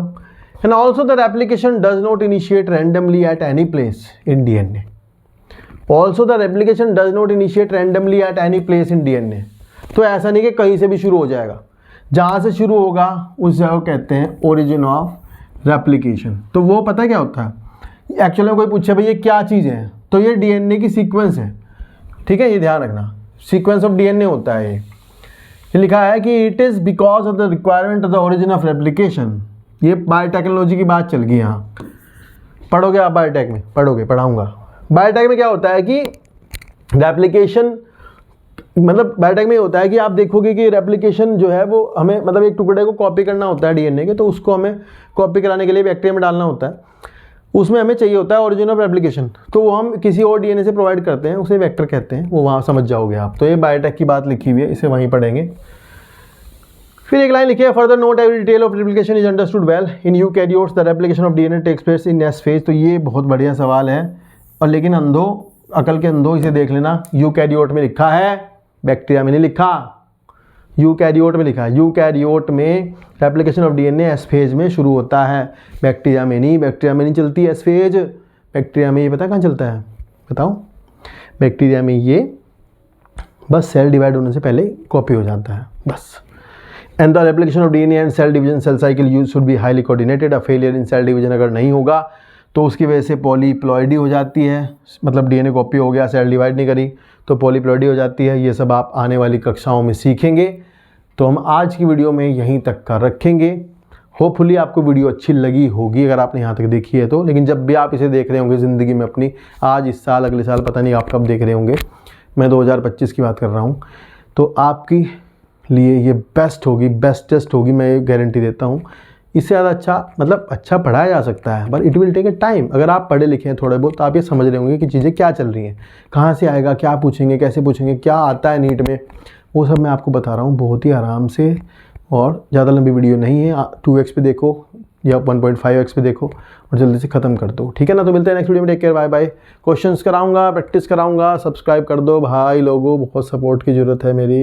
And also the replication does not initiate randomly at any place in DNA. Also the replication does not initiate randomly at any place in DNA, तो ऐसा नहीं कि कहीं से भी शुरू हो जाएगा, जहाँ से शुरू होगा उस जगह को कहते हैं ओरिजिन ऑफ रेप्लिकेशन। तो वो पता क्या होता है, एक्चुअली में कोई पूछे भाई ये क्या चीज़ है, तो ये डीएनए की सीक्वेंस है, ठीक है, ये ध्यान रखना, सीक्वेंस ऑफ डीएनए होता है ये लिखा है कि it is because of the requirement of the origin of replication. ये बायोटेक्नोलॉजी की बात चल गई, यहाँ पढ़ोगे आप बायोटेक में, पढ़ाऊँगा। बायोटेक में क्या होता है कि रेप्लिकेशन, मतलब बायोटेक में होता है कि आप देखोगे कि रेप्लिकेशन जो है वो हमें, मतलब एक टुकड़े को कॉपी करना होता है डीएनए के, तो उसको हमें कॉपी कराने के लिए बैक्टीरिया में डालना होता है, उसमें हमें चाहिए होता है ओरिजिन ऑफ रेप्लिकेशन, तो वो हम किसी और डीएनए से प्रोवाइड करते हैं, उसे वेक्टर कहते हैं, वो वहाँ समझ जाओगे आप। तो ये बायोटेक की बात लिखी हुई है, इसे वहीं पढ़ेंगे। फिर एक लाइन लिखी है, further note every detail of replication is understood well in eukaryotes the replication of DNA takes place in S phase. तो ये बहुत बढ़िया सवाल है, और लेकिन अंधो, अकल के अंधो इसे देख लेना, यूकैरियोट में लिखा है, बैक्टीरिया में नहीं लिखा, यूकैरियोट में लिखा है। यूकैरियोट में replication of DNA S phase में शुरू होता है, बैक्टीरिया में नहीं, बैक्टीरिया में नहीं चलती एस फेज, बैक्टीरिया में ये पता कहाँ चलता है, बताओ, बैक्टीरिया में ये बस सेल डिवाइड होने से पहले कॉपी हो जाता है बस। And the replication of DNA and cell division cell cycle use should be highly coordinated. A failure in cell division अगर नहीं होगा तो उसकी वजह से पॉलीप्लॉइडी हो जाती है, मतलब डीएनए कॉपी हो गया, सेल डिवाइड नहीं करी तो पॉलीप्लॉइडी हो जाती है। ये सब आप आने वाली कक्षाओं में सीखेंगे। तो हम आज की वीडियो में यहीं तक का रखेंगे। होपफुली आपको वीडियो अच्छी लगी होगी अगर आपने यहाँ तक देखी है तो, लेकिन जब भी आप इसे देख रहे होंगे ज़िंदगी में अपनी, आज, इस साल, अगले साल, पता नहीं आप कब देख रहे होंगे, मैं 2025 की बात कर रहा हूँ, तो आपकी लिए ये बेस्ट होगी, बेस्टेस्ट होगी, मैं ये गारंटी देता हूँ। इससे ज़्यादा अच्छा, मतलब अच्छा पढ़ाया जा सकता है, but it will take a time. अगर आप पढ़े लिखे हैं थोड़े बहुत तो आप ये समझ रहे होंगे कि चीज़ें क्या चल रही हैं, कहाँ से आएगा, क्या पूछेंगे, कैसे पूछेंगे, क्या आता है नीट में, वो सब मैं आपको बता रहा हूँ बहुत ही आराम से। और ज़्यादा लंबी वीडियो नहीं है, 2x पे देखो या 1.5x पे देखो और जल्दी से ख़त्म कर दो, ठीक है ना। तो मिलते हैं नेक्स्ट वीडियो में, take care, bye bye. Questions कराऊंगा, प्रैक्टिस कराऊंगा, सब्सक्राइब कर दो भाई लोगों, बहुत सपोर्ट की ज़रूरत है मेरी।